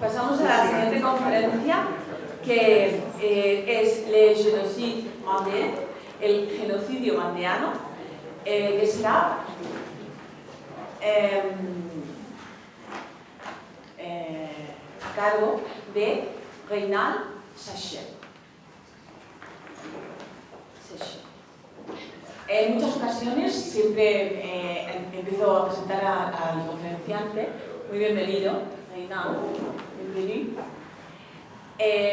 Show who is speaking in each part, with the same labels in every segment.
Speaker 1: Pasamos a la siguiente conferencia, que es Le Génocide Mandien, el genocidio mandiano, que será a cargo de Reynald Sachet. En muchas ocasiones siempre empiezo a presentar al conferenciante. Muy bienvenido, Reynald, bienvenido,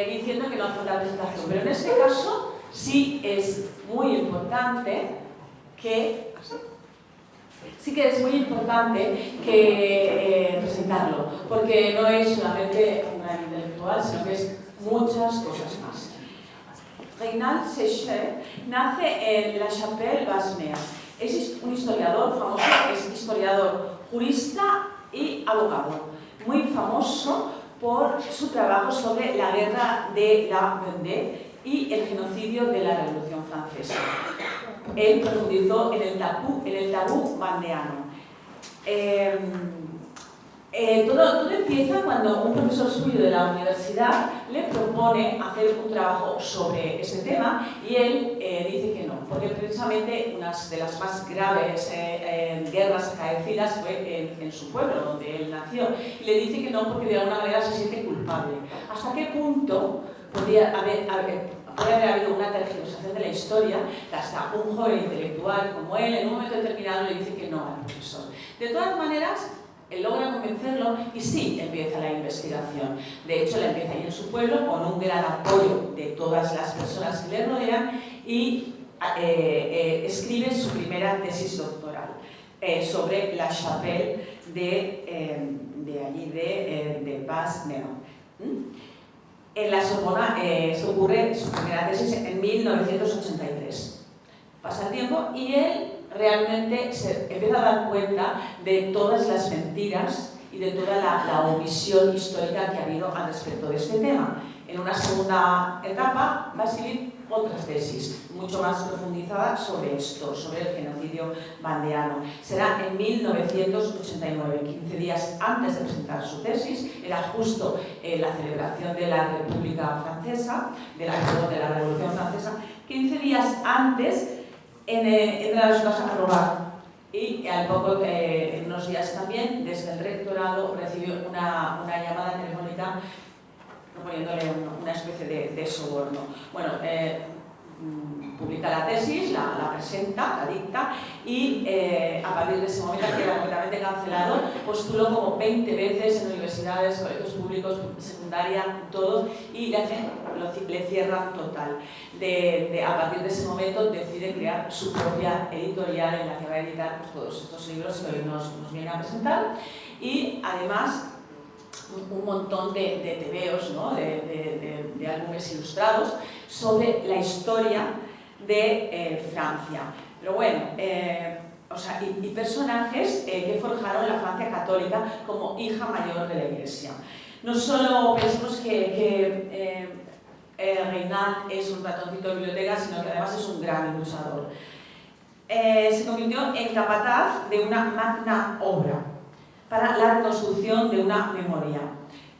Speaker 1: diciendo que no hace la presentación, pero en este caso sí es muy importante que presentarlo, porque no es solamente un gran intelectual, sino que es muchas cosas más. Reynald Sachet nace en La Chapelle-Basse-Mer. Es un historiador famoso, es historiador, jurista y abogado, muy famoso por su trabajo sobre la guerra de la Vendée y el genocidio de la Revolución Francesa. Él profundizó en el tabú mandeano. Todo empieza cuando un profesor suyo de la universidad le propone hacer un trabajo sobre ese tema y él dice que no, porque precisamente una de las más graves guerras acaecidas fue en su pueblo, donde él nació, y le dice que no porque de alguna manera se siente culpable. ¿Hasta qué punto puede haber habido una tergiversación de la historia que hasta un joven intelectual como él en un momento determinado le dice que no al profesor? De todas maneras, él logra convencerlo y sí empieza la investigación. De hecho, la empieza ahí en su pueblo con un gran apoyo de todas las personas que le rodean y escribe su primera tesis doctoral sobre la Chapelle de allí, de Basse-Mer. En la Sorbona se ocurre su primera tesis en 1983. Pasa el tiempo y él realmente se empieza a dar cuenta de todas las mentiras y de toda la omisión histórica que ha habido al respecto de este tema. En una segunda etapa va a escribir otras tesis, mucho más profundizadas sobre esto, sobre el genocidio mandeano. Será en 1989, 15 días antes de presentar su tesis, era justo la celebración de la República Francesa, de la Revolución Francesa. 15 días antes entra a su casa a robar y al poco, en unos días también, desde el rectorado recibió una llamada telefónica proponiéndole una especie de soborno. Bueno, publica la tesis, la presenta, la dicta y a partir de ese momento queda completamente cancelado. Postuló como 20 veces en universidades, colegios públicos, secundaria, todos, y le cierran total. A partir de ese momento decide crear su propia editorial en la que va a editar pues, todos estos libros que hoy nos viene a presentar y además un montón de tebeos, ¿no? de álbumes ilustrados sobre la historia de Francia. Pero bueno, y personajes que forjaron la Francia católica como hija mayor de la Iglesia. No solo pensemos que Reynald es un ratoncito de biblioteca, sino que además es un gran luchador. Se convirtió en capataz de una magna obra para la reconstrucción de una memoria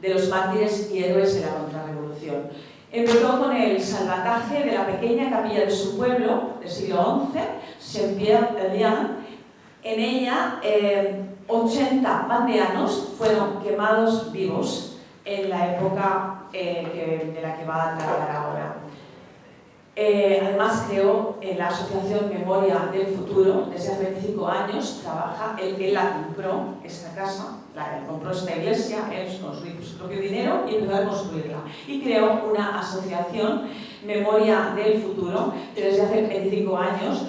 Speaker 1: de los mártires y héroes de la contrarrevolución. Empezó con el salvataje de la pequeña capilla de su pueblo, del siglo XI, Saint-Pierre-d'Arlian. En ella, 80 mandeanos fueron quemados vivos en la época de la que va a tratar ahora. Además creó la asociación Memoria del Futuro. Desde hace 25 años trabaja, él la compró, esta casa, compró esta iglesia, él construyó su propio dinero y empezó a construirla. Y creó una asociación Memoria del Futuro, que desde hace 25 años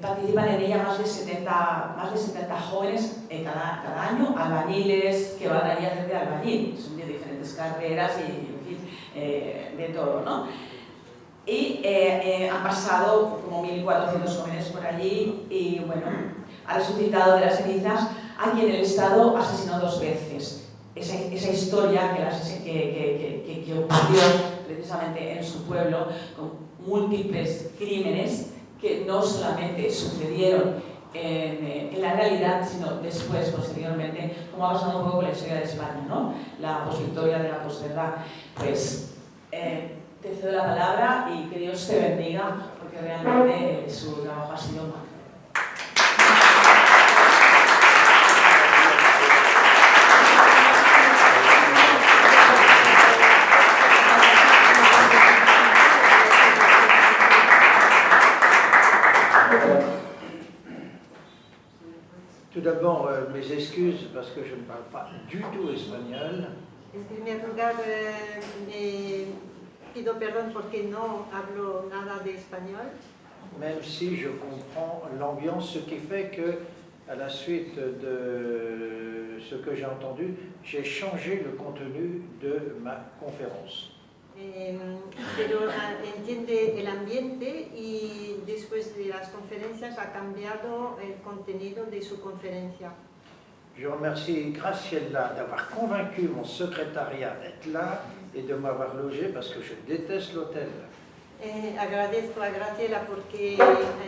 Speaker 1: participan en ella más de 70 jóvenes cada año, albañiles que van allí a hacer de albañil, son de diferentes carreras y en fin, de todo, ¿no? Y han pasado como 1.400 jóvenes por allí y bueno, ha resucitado de las cenizas a quien el Estado asesinó 2 veces. Esa historia que ocurrió precisamente en su pueblo con múltiples crímenes que no solamente sucedieron en la realidad, sino después, posteriormente, como ha pasado un poco con la historia de España, ¿no? La posvictoria de la posverdad. Pues te cedo la palabra y que Dios te bendiga, porque realmente su trabajo ha sido magnífico.
Speaker 2: Tout d'abord, mes excuses parce que je ne parle pas du tout espagnol.
Speaker 3: En primer lugar, pido perdón porque no hablo nada de español.
Speaker 2: Même si je comprends l'ambiance, ce qui fait que, à la suite de ce que j'ai entendu, j'ai changé le contenu de ma conférence.
Speaker 3: Pero entiende el ambiente y después de las conferencias ha cambiado el contenido de su conferencia.
Speaker 2: Je remercie Graciela d'avoir convaincu mon secrétariat d'être là et de m'avoir logé parce que je déteste l'hôtel.
Speaker 3: Agradezco a Graciela porque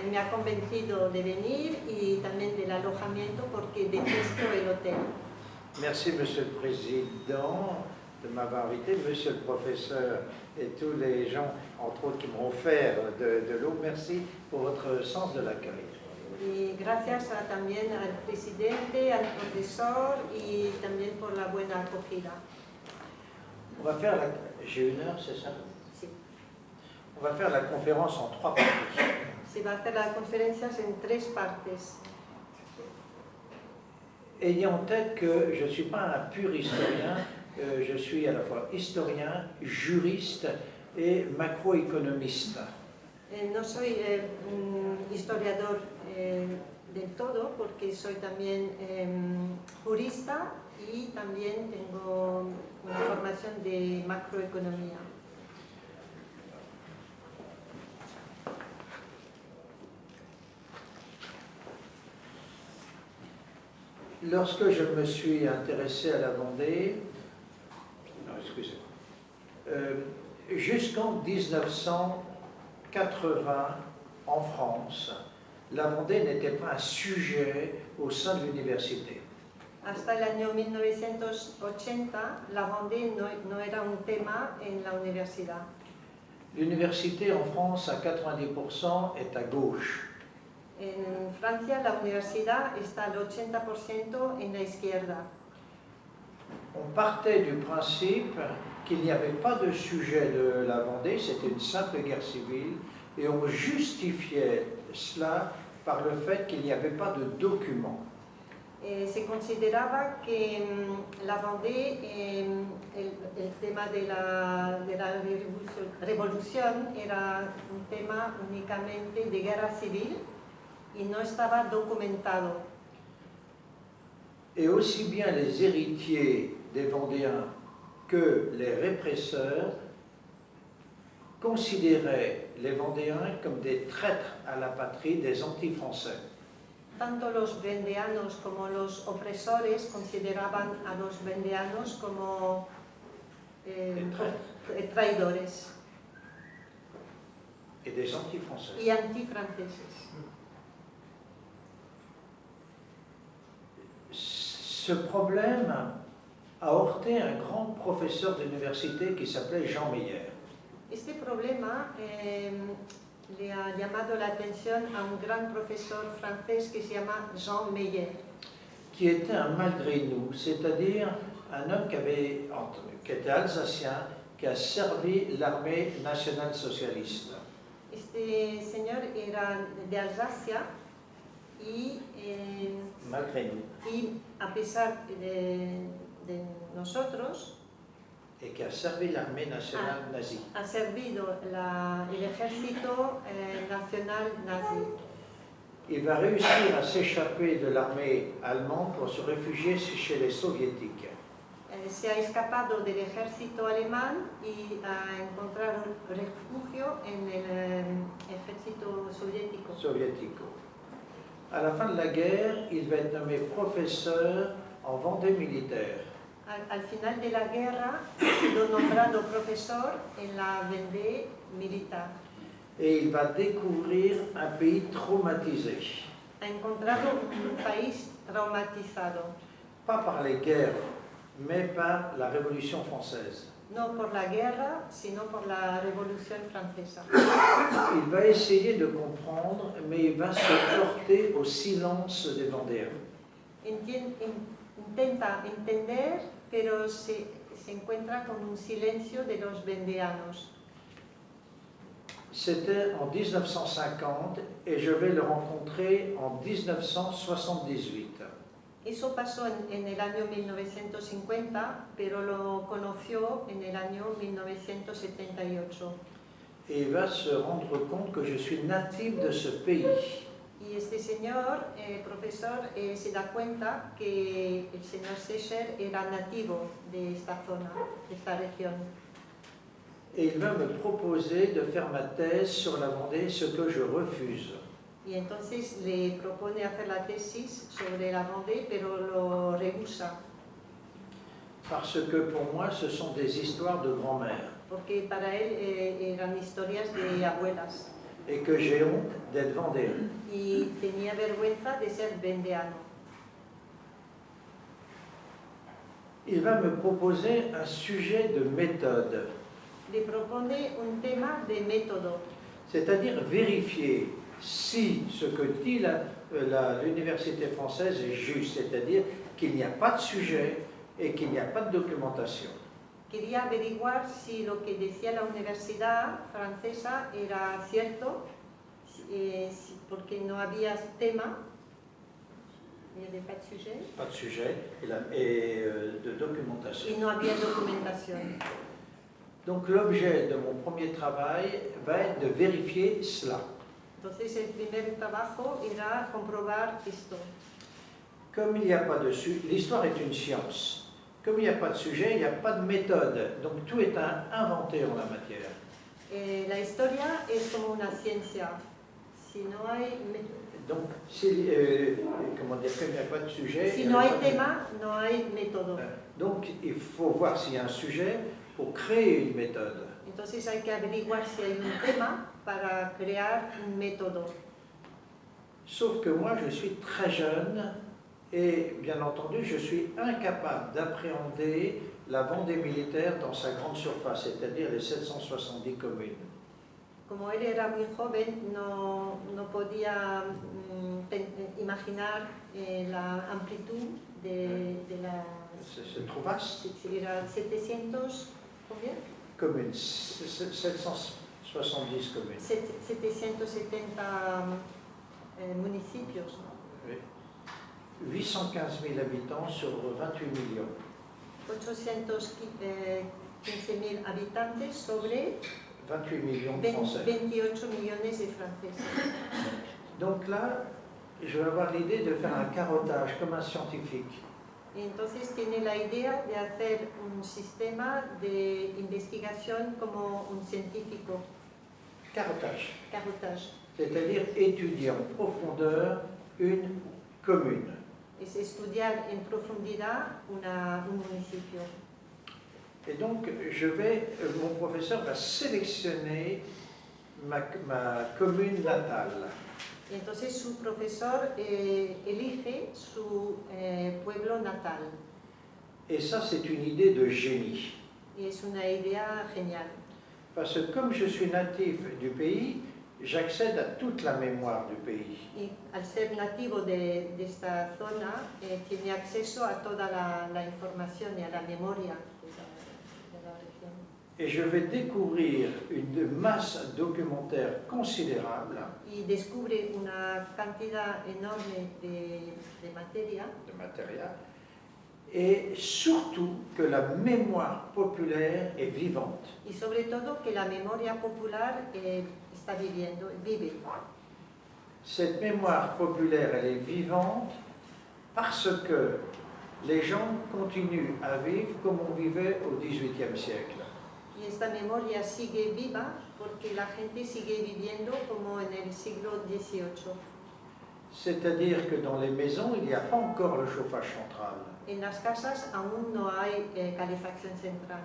Speaker 3: me ha convencido de venir y también del alojamiento porque detesto el hotel.
Speaker 2: Merci Monsieur le Président de m'avoir invité, Monsieur le Professeur et tous les gens, entre autres, qui m'ont offert de l'eau. Merci pour votre sens de l'accueil.
Speaker 3: Y gracias también al presidente, al profesor y también por la buena acogida.
Speaker 2: On va faire la... J'ai 1 heure, c'est ça?
Speaker 3: Sí.
Speaker 2: On va faire la conférence en 3 parties.
Speaker 3: Se va a hacer las conferencias en 3 partes.
Speaker 2: Ayez en tête que je ne suis pas un pur historien, je suis à la fois historien, juriste et macroéconomiste.
Speaker 3: No soy historiador del todo porque soy también jurista y también tengo una formación de macroeconomía.
Speaker 2: Lorsque je me suis intéressé à la Vendée, jusqu'en 1980, en France, la Vendée n'était pas un sujet au sein de l'université.
Speaker 3: Hasta el año 1980, la Vendée no era un tema en la universidad.
Speaker 2: L'université en France, à 90%, est à gauche.
Speaker 3: En Francia, la universidad está al 80% en la izquierda.
Speaker 2: On partait du principe qu'il n'y avait pas de sujet de la Vendée, c'était une simple guerre civile, et on justifiait cela par le fait qu'il n'y avait pas de documents.
Speaker 3: Se consideraba que la Vendée, el tema de la revolución era un tema únicamente de guerra civil y no estaba documentado.
Speaker 2: Et aussi bien les héritiers des Vendéens que les répresseurs considéraient les Vendéens comme des traîtres à la patrie, des anti-français.
Speaker 3: Tanto los vendeanos como los opresores consideraban a los vendeanos como traidores
Speaker 2: et des anti-français.
Speaker 3: y antifranceses.
Speaker 2: Ce problème a heurté un grand professeur d'université qui s'appelait Jean Meyer.
Speaker 3: Este problema le ha llamado la atención a un gran profesor francés que se llama Jean Meyer.
Speaker 2: Qui était un malgré nous, c'est-à-dire un homme qui était alsacien, qui a servi l'armée nationale socialiste.
Speaker 3: Este señor era de Alsacia y,
Speaker 2: Malgré nous.
Speaker 3: y a pesar de nosotros,
Speaker 2: Et qui a servi l'armée nationale nazie.
Speaker 3: ha servido el ejército nacional nazi.
Speaker 2: Il va réussir à s'échapper de l'armée allemande pour se réfugier chez les soviétiques.
Speaker 3: Se ha escapado del ejército alemán y a encontrar refugio en el ejército soviético.
Speaker 2: À la fin de la guerre, il va être nommé professeur en Vendée militaire.
Speaker 3: Al final de la guerra ha sido nombrado profesor en la Vendée militar.
Speaker 2: Et il va découvrir un pays traumatisé.
Speaker 3: Ha ha encontrado un país traumatizado,
Speaker 2: pas par les guerres, mais par la Révolution française.
Speaker 3: no por la guerra, sino por la Revolución Francesa.
Speaker 2: Il va essayer de comprendre, mais il va se heurter au silence des Vendéens.
Speaker 3: Intenta entender, pero se encuentra con un silencio de los vendeanos.
Speaker 2: C'était en 1950 et je vais le rencontrer en 1978.
Speaker 3: Eso pasó en el año 1950, pero lo conoció en el año 1978.
Speaker 2: Et il va se rendre compte que je suis natif de ce pays.
Speaker 3: Y este señor, profesor, se da cuenta que el señor Secher era nativo de esta zona, de esta región.
Speaker 2: Et il va me proposer de faire ma thèse sur la Vendée, ce que je refuse.
Speaker 3: Y entonces le propone hacer la tesis sobre la Vendée, pero lo rehúsa.
Speaker 2: Parce que pour moi, ce sont des histoires de grand-mère.
Speaker 3: Porque para él eran historias de abuelas.
Speaker 2: Et que j'ai honte d'être vendéen.
Speaker 3: Y tenía vergüenza de ser vendeano.
Speaker 2: Il va me proposer un sujet de méthode.
Speaker 3: Le propone un tema de método.
Speaker 2: C'est-à-dire vérifier si ce que dit l'université française est juste, c'est-à-dire qu'il n'y a pas de sujet et qu'il n'y a pas de documentation.
Speaker 3: Quería averiguar si lo que decía la universidad francesa era cierto, porque no había tema, il n'y avait pas de sujet,
Speaker 2: pas de sujet et de documentation.
Speaker 3: Y no había documentación.
Speaker 2: Donc l'objet de mon premier travail va être de vérifier cela.
Speaker 3: Entonces el primer trabajo era comprobar esto.
Speaker 2: Comme il n'y a pas de sujet, l'histoire est une science. Comme il n'y a pas de sujet, il n'y a pas de méthode. Donc tout est inventé en la matière.
Speaker 3: La historia es como una ciencia. Si no hay
Speaker 2: donc, comment dire, comme il n'y a pas de sujet...
Speaker 3: Si no hay tema, no hay método.
Speaker 2: Donc il faut voir s'il y a un sujet pour créer une méthode.
Speaker 3: Entonces hay que averiguar si hay un tema para crear un método.
Speaker 2: Sauf que moi, je suis très jeune et, bien entendu, je suis incapable d'appréhender la Vendée militaire dans sa grande surface, c'est-à-dire les 770 communes.
Speaker 3: Como él era muy joven, no podía imaginar la amplitud de la...
Speaker 2: C'est trop vaste.
Speaker 3: Era 700... Combien?
Speaker 2: Communes, 770 communes.
Speaker 3: 770 municipios.
Speaker 2: Oui. 815 000 habitants sur 28 millions.
Speaker 3: 815.000 habitantes sobre
Speaker 2: 28 millions de Français.
Speaker 3: 28 millones de franceses.
Speaker 2: Donc là, je vais avoir l'idée de faire un carottage comme un scientifique.
Speaker 3: Y entonces tiene la idea de hacer un sistema de investigación como un científico.
Speaker 2: Carottage.
Speaker 3: Carottage.
Speaker 2: C'est-à-dire étudier en profondeur une commune.
Speaker 3: Es estudiar en profundidad un municipio.
Speaker 2: Et donc, mon professeur va sélectionner ma commune natale.
Speaker 3: Y entonces su profesor elige su pueblo natal.
Speaker 2: Et ça, c'est une idée de génie.
Speaker 3: Y es una idea genial.
Speaker 2: Parce que comme je suis natif du pays, j'accède à toute la mémoire du pays.
Speaker 3: Y al ser nativo de esta zona, tiene acceso a toda la información y a la memoria de la región.
Speaker 2: Et je vais découvrir une masse documentaire considérable.
Speaker 3: Y descubre una cantidad enorme de materia.
Speaker 2: De matériel. Et surtout que la mémoire populaire est vivante.
Speaker 3: Y sobre todo que la memoria popular vive.
Speaker 2: Cette mémoire populaire, elle est vivante parce que les gens continuent à vivre comme on vivait au XVIIIe siècle.
Speaker 3: Y esta memoria sigue viva porque la gente sigue viviendo como en el siglo XVIII.
Speaker 2: C'est-à-dire que dans les maisons, il n'y a pas encore le chauffage central.
Speaker 3: En las casas aún no hay calefacción central.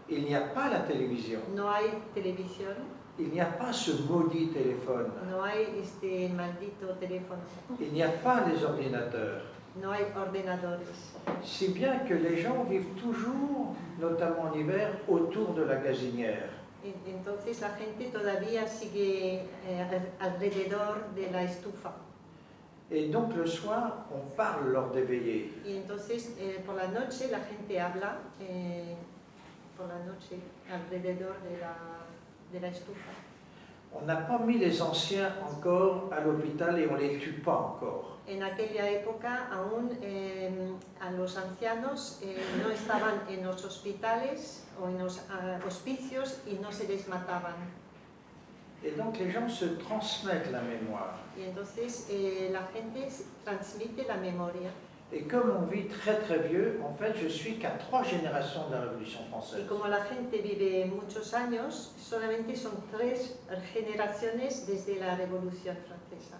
Speaker 2: Il n'y a pas la télévision.
Speaker 3: No hay televisión.
Speaker 2: il n'y a pas ce maudit téléphone,
Speaker 3: no hay este maldito teléfono,
Speaker 2: il n'y a pas les ordinateurs.
Speaker 3: no hay ordenadores.
Speaker 2: Si bien que les gens vivent toujours, notamment en hiver, autour de la gazinière.
Speaker 3: Entonces la gente todavía sigue alrededor de la estufa.
Speaker 2: Et donc le soir, on parle lors des veillées.
Speaker 3: Y entonces por la noche la gente habla por la noche alrededor de la estufa.
Speaker 2: On n'a pas mis les anciens encore à l'hôpital et on ne les tue pas encore.
Speaker 3: En aquella época aún a los ancianos no estaban en los hospitales o en los hospicios y no se les mataban.
Speaker 2: Et donc les gens se transmettent la mémoire.
Speaker 3: Y entonces la gente transmite la memoria.
Speaker 2: Et comme on vit très très vieux, en fait je suis qu'à 3 générations de la Révolution française.
Speaker 3: Y como la gente vive muchos años, solamente son 3 generaciones desde la Revolución Francesa.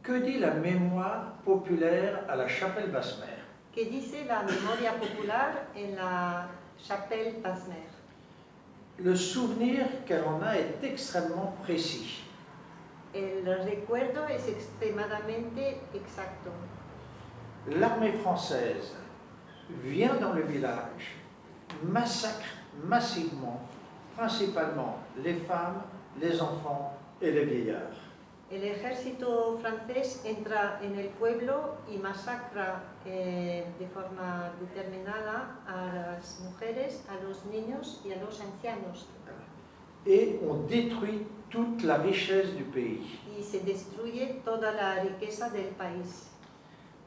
Speaker 2: Que dit la mémoire populaire à la chapelle Basse-Mer?
Speaker 3: ¿Qué dice la memoria popular en la Chapelle Basse-Mer?
Speaker 2: Le souvenir qu'elle en a est extrêmement précis.
Speaker 3: El recuerdo es extremadamente exacto.
Speaker 2: L'armée française vient dans le village, massacre massivement, principalement les femmes, les enfants et les vieillards.
Speaker 3: El ejército francés entra en el pueblo y masacra de forma determinada a las mujeres, a los niños y a los ancianos.
Speaker 2: Et on détruit toute la richesse du pays.
Speaker 3: Y se destruye toda la riqueza del país.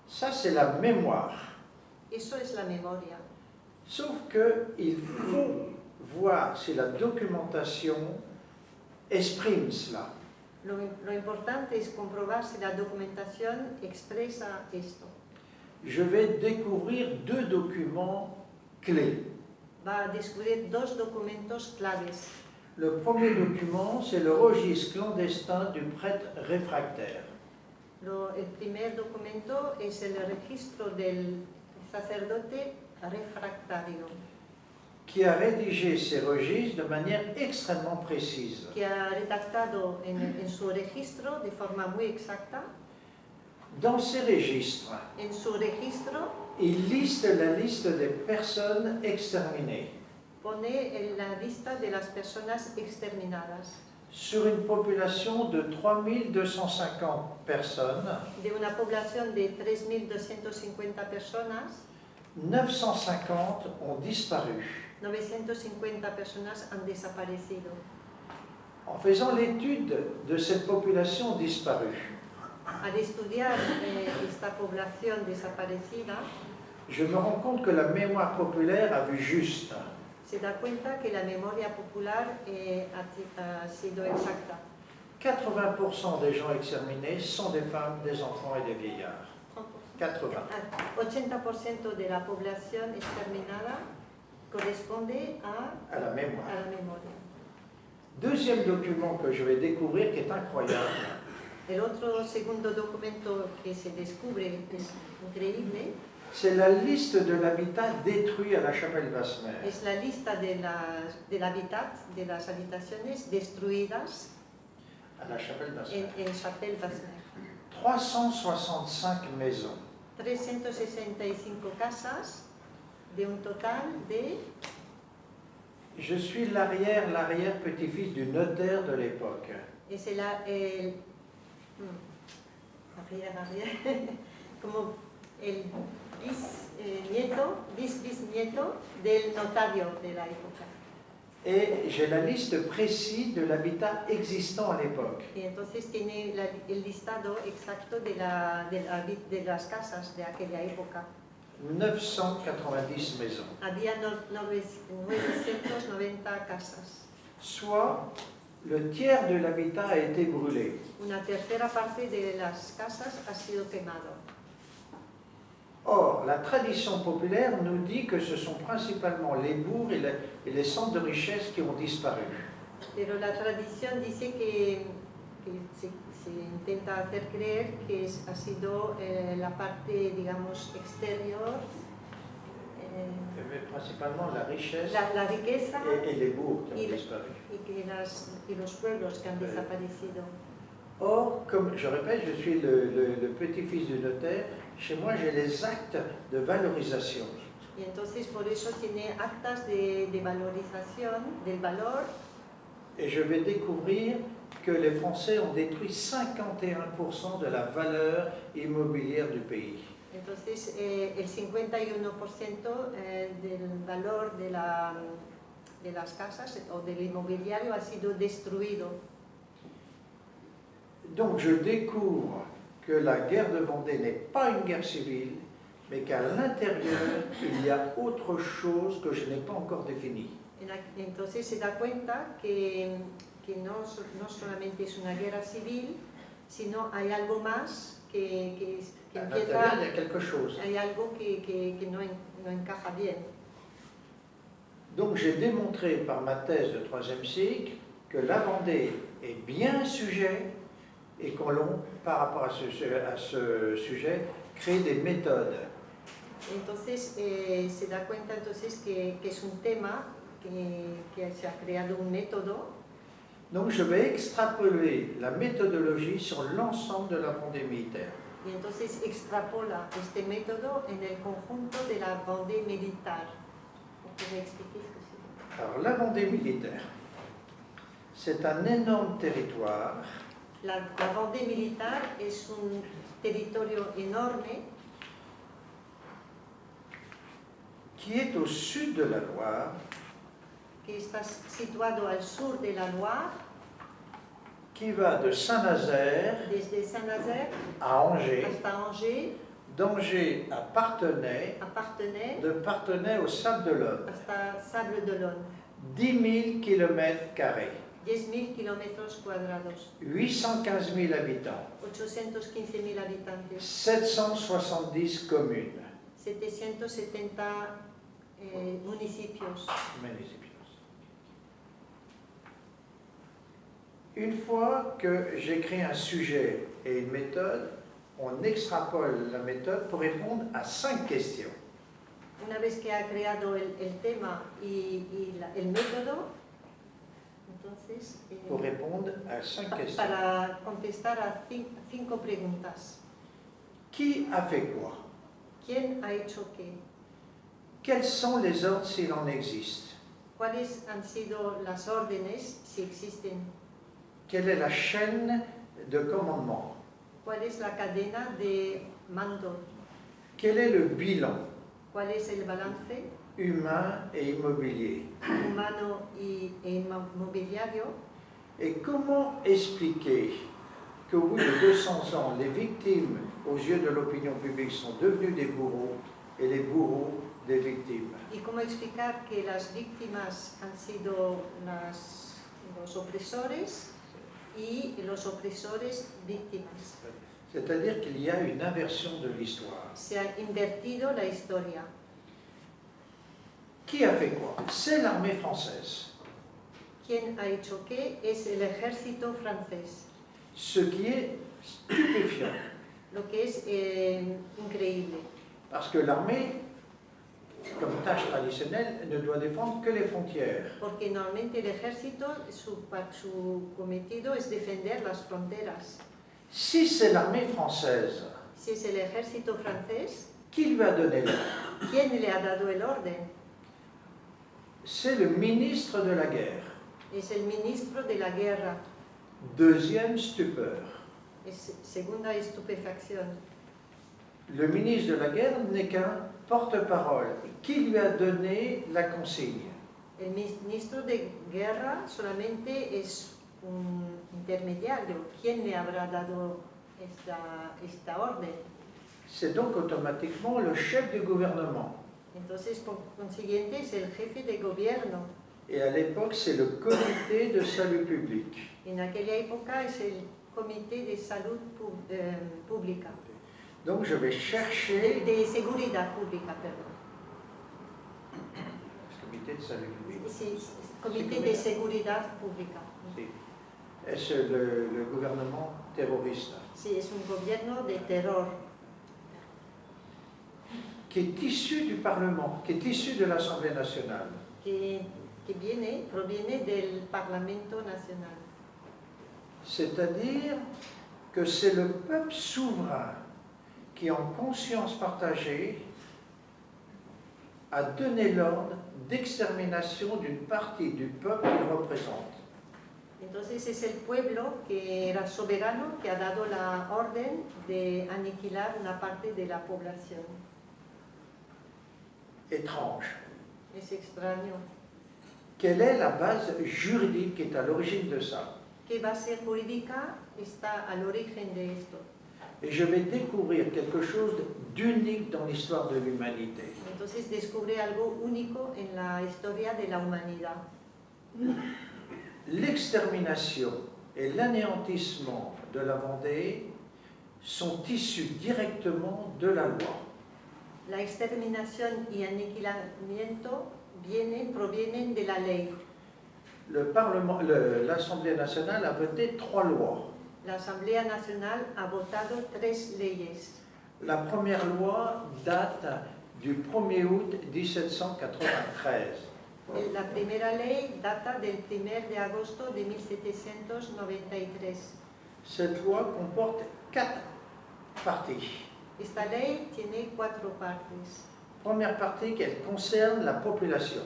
Speaker 2: Ça, c'est la mémoire.
Speaker 3: Eso es la memoria.
Speaker 2: Sauf qu'il faut voir si la documentation exprime cela.
Speaker 3: Lo importante es comprobar si la documentación expresa esto.
Speaker 2: Je vais découvrir 2 documents clés.
Speaker 3: Va a descubrir 2 documentos claves.
Speaker 2: Le premier document, c'est le registre clandestin du prêtre réfractaire.
Speaker 3: El primer documento es el registro del sacerdote refractario,
Speaker 2: qui a rédigé ces registres de manière extrêmement précise.
Speaker 3: que ha redactado en su registro de forma muy exacta.
Speaker 2: Dans ces registres,
Speaker 3: En su registro
Speaker 2: il liste la liste des personnes exterminées
Speaker 3: pone en la lista de las personas exterminadas.
Speaker 2: sur une population de 3250 personnes.
Speaker 3: De una población de 3.250 personas,
Speaker 2: 950 ont disparu.
Speaker 3: 950 personas han desaparecido.
Speaker 2: En faisant l'étude de cette population disparue,
Speaker 3: Al estudiar esta población desaparecida,
Speaker 2: je me rends compte que la mémoire populaire a vu juste.
Speaker 3: se da cuenta que la memoria popular ha sido exacta.
Speaker 2: 80% des gens exterminés sont des femmes, des enfants et des vieillards. 80.
Speaker 3: 80% de la población exterminada corresponde
Speaker 2: À la mémoire.
Speaker 3: a la memoria.
Speaker 2: Deuxième document que je vais découvrir qui est incroyable,
Speaker 3: El otro segundo documento que se descubre es increíble,
Speaker 2: c'est la liste de l'habitat détruit à la chapelle Basse-Mer.
Speaker 3: es la lista del hábitat, de las habitaciones destruidas
Speaker 2: À la chapelle Basse-Mer.
Speaker 3: en Chapelle Basse-Mer.
Speaker 2: 365 maisons.
Speaker 3: 365 casas de un total de...
Speaker 2: Je suis l'arrière-petit-fils du notaire de l'époque.
Speaker 3: Es como el bisnieto del notario de la época.
Speaker 2: Et j'ai la liste précise de l'habitat existant à l'époque.
Speaker 3: Y entonces tiene el listado exacto de las casas de aquella época.
Speaker 2: 990 maisons.
Speaker 3: Había 990 casas.
Speaker 2: Soit le tiers de l'habitat a été brûlé.
Speaker 3: Una tercera parte de las casas ha sido quemado.
Speaker 2: Or, la tradition populaire nous dit que ce sont principalement les bourgs et les centres de richesse qui ont disparu.
Speaker 3: Pero la tradición dice que se intenta hacer creer que ha sido la parte, digamos, exterior,
Speaker 2: Mais principalement la richesse
Speaker 3: la riqueza
Speaker 2: et les bourgs qui ont
Speaker 3: y,
Speaker 2: disparu.
Speaker 3: y los pueblos que han desaparecido.
Speaker 2: Or, comme je répète, je suis le petit-fils du notaire, chez moi j'ai les actes de valorisation.
Speaker 3: Y entonces por eso tiene actas de valorización del valor.
Speaker 2: Et je vais découvrir que les Français ont détruit 51% de la valeur immobilière du pays.
Speaker 3: Entonces el 51% del valor de las casas o del inmobiliario ha sido destruido.
Speaker 2: Donc je découvre que la guerre de Vendée n'est pas une guerre civile, mais qu'à l'intérieur, il y a autre chose que je n'ai pas encore définie.
Speaker 3: Entonces se da cuenta que no solamente es una guerra civil, sino hay algo más que
Speaker 2: À
Speaker 3: empieza,
Speaker 2: l'intérieur, il y a quelque chose.
Speaker 3: hay algo que no encaja bien.
Speaker 2: Donc j'ai démontré par ma thèse de troisième cycle que la Vendée est bien un sujet et qu'on l'on, par rapport à ce sujet, crée des méthodes.
Speaker 3: Entonces se da cuenta entonces que es un tema que se ha creado un método.
Speaker 2: Donc je vais extrapoler la méthodologie sur l'ensemble de la Vendée militaire.
Speaker 3: Y entonces extrapola este método en el conjunto de la Vendée militar. ¿Puede explicar ce que c'est?
Speaker 2: Alors la Vendée militaire, c'est un énorme territoire.
Speaker 3: La Vendée militar es un territorio enorme
Speaker 2: Qui est au sud de la Loire,
Speaker 3: que está situado al sur de la Loire,
Speaker 2: qui va de Saint-Nazaire
Speaker 3: desde Saint-Nazaire
Speaker 2: à Angers,
Speaker 3: hasta Angers,
Speaker 2: d'Angers à Parthenay,
Speaker 3: Parthenay,
Speaker 2: de Parthenay au Sable-d'Olonne.
Speaker 3: hasta Sable-d'Olonne.
Speaker 2: 10 000 km²,
Speaker 3: 10.000 kilómetros cuadrados,
Speaker 2: 815 000 habitants,
Speaker 3: 815.000 habitantes,
Speaker 2: 770 communes.
Speaker 3: 770 municipios.
Speaker 2: Une fois que j'écris un sujet et une méthode, on extrapole la méthode pour répondre à 5 questions.
Speaker 3: Una vez que ha creado el tema y el método, entonces,
Speaker 2: Pour répondre à 5 questions.
Speaker 3: para contestar a 5 preguntas.
Speaker 2: Qui a fait quoi?
Speaker 3: ¿Quién ha hecho qué?
Speaker 2: Quels sont les ordres s'il en existe?
Speaker 3: ¿Cuáles han sido las órdenes, si existen?
Speaker 2: Quelle est la chaîne de commandement?
Speaker 3: ¿Cuál es la cadena de mando?
Speaker 2: Quel est le bilan
Speaker 3: ¿Cuál es el balance
Speaker 2: humain et immobilier?
Speaker 3: humano e inmobiliario?
Speaker 2: Et comment expliquer qu'au bout de 200 ans, les victimes, aux yeux de l'opinion publique, sont devenues des bourreaux et les bourreaux des victimes?
Speaker 3: ¿Y cómo explicar que las víctimas han sido los opresores y los opresores víctimas?
Speaker 2: C'est-à-dire qu'il y a une inversion de l'histoire.
Speaker 3: Se ha invertido la historia.
Speaker 2: Qui a fait quoi? C'est l'armée française.
Speaker 3: ¿Quién ha hecho qué? Es el ejército francés.
Speaker 2: Ce qui est stupéfiant.
Speaker 3: Lo que es increíble.
Speaker 2: Parce que l'armée, comme tâche traditionnelle, ne doit défendre que les frontières.
Speaker 3: Porque normalmente el ejército, su cometido es defender las fronteras.
Speaker 2: Si c'est l'armée française,
Speaker 3: Si es el ejército francés,
Speaker 2: qui lui a donné l'ordre?
Speaker 3: ¿quién le ha dado el orden?
Speaker 2: C'est le ministre de la guerre.
Speaker 3: Es el ministro de la guerra.
Speaker 2: Deuxième stupeur.
Speaker 3: Es segunda estupefacción.
Speaker 2: Le ministre de la guerre n'est qu'un porte-parole. Qui lui a donné la consigne?
Speaker 3: El ministro de guerra solamente es un intermediario. ¿Quién le habrá dado esta orden?
Speaker 2: C'est donc automatiquement le chef du gouvernement.
Speaker 3: Entonces, por consiguiente, es el jefe de gobierno.
Speaker 2: Et à l'époque, c'est le comité de salut public.
Speaker 3: En aquella época es el comité de salud pública.
Speaker 2: Donc je vais chercher...
Speaker 3: De seguridad pública, perdón.
Speaker 2: Comité de salut public.
Speaker 3: Sí, comité de seguridad pública.
Speaker 2: Sí. Es le gouvernement terroriste.
Speaker 3: Sí, es un gobierno de terror.
Speaker 2: qui est issu du Parlement, qui est issu de l'Assemblée nationale.
Speaker 3: que proviene del Parlamento Nacional.
Speaker 2: C'est-à-dire que c'est le peuple souverain qui, en conscience partagée, a donné l'ordre d'extermination d'une partie du peuple qu'il représente.
Speaker 3: Entonces es el pueblo que era soberano que ha dado la orden de aniquilar una parte de la población.
Speaker 2: Étrange.
Speaker 3: Es extraño.
Speaker 2: Quelle est la base juridique qui est à l'origine de ça?
Speaker 3: ¿Qué base jurídica está al origen de esto?
Speaker 2: Et je vais découvrir quelque chose d'unique dans l'histoire de l'humanité.
Speaker 3: Entonces descubre algo único en la historia de la humanidad.
Speaker 2: L'extermination et l'anéantissement de la Vendée sont issus directement de la loi.
Speaker 3: La exterminación y aniquilamiento provienen de la ley.
Speaker 2: L'Assemblée nationale a voté 3 lois.
Speaker 3: La Asamblea Nacional ha votado 3 leyes.
Speaker 2: La première loi date du 1er août 1793.
Speaker 3: La primera ley data del 1 de agosto de 1793.
Speaker 2: Cette loi comporte 4 parties.
Speaker 3: Esta ley tiene 4 partes.
Speaker 2: Première partie qui concerne la population.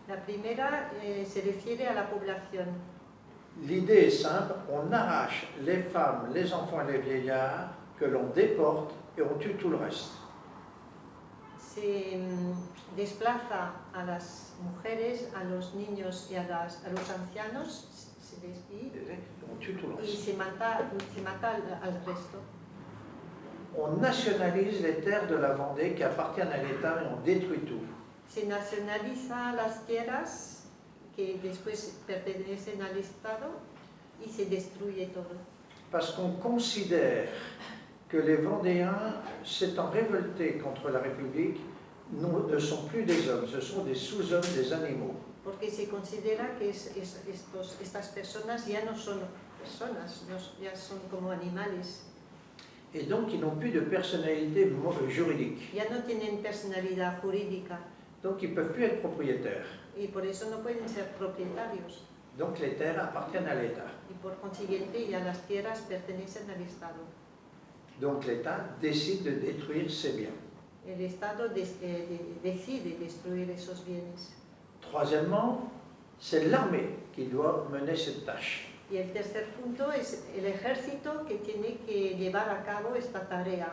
Speaker 3: La primera se refiere a la población.
Speaker 2: L'idée est simple, on arrache les femmes, les enfants et les vieillards que l'on déporte et on tue tout le reste.
Speaker 3: Se desplaza a las mujeres, a los niños y a los ancianos,
Speaker 2: On tue tout le
Speaker 3: y
Speaker 2: reste.
Speaker 3: se mata al resto.
Speaker 2: On nationalise les terres de la Vendée qui appartiennent à l'État et on détruit tout.
Speaker 3: Se nacionaliza las tierras que después pertenecen al Estado y se destruye todo.
Speaker 2: Parce qu'on considère que les Vendéens, s'étant révoltés contre la République, ne sont plus des hommes, ce sont des sous-hommes, des animaux.
Speaker 3: Porque se considera que estas personas ya no son personas, ya son como animales.
Speaker 2: Et donc ils n'ont plus de personnalité juridique.
Speaker 3: Ya no tienen personalidad jurídica
Speaker 2: Donc ils ne peuvent plus être propriétaires.
Speaker 3: y por eso no pueden ser propietarios.
Speaker 2: Donc les terres appartiennent à l'État.
Speaker 3: Y por consiguiente ya las tierras pertenecen al Estado.
Speaker 2: Donc l'État décide de détruire ces biens.
Speaker 3: El Estado decide destruir esos bienes.
Speaker 2: Troisièmement, c'est l'armée qui doit mener cette tâche.
Speaker 3: Y el tercer punto es el ejército que tiene que llevar a cabo esta tarea.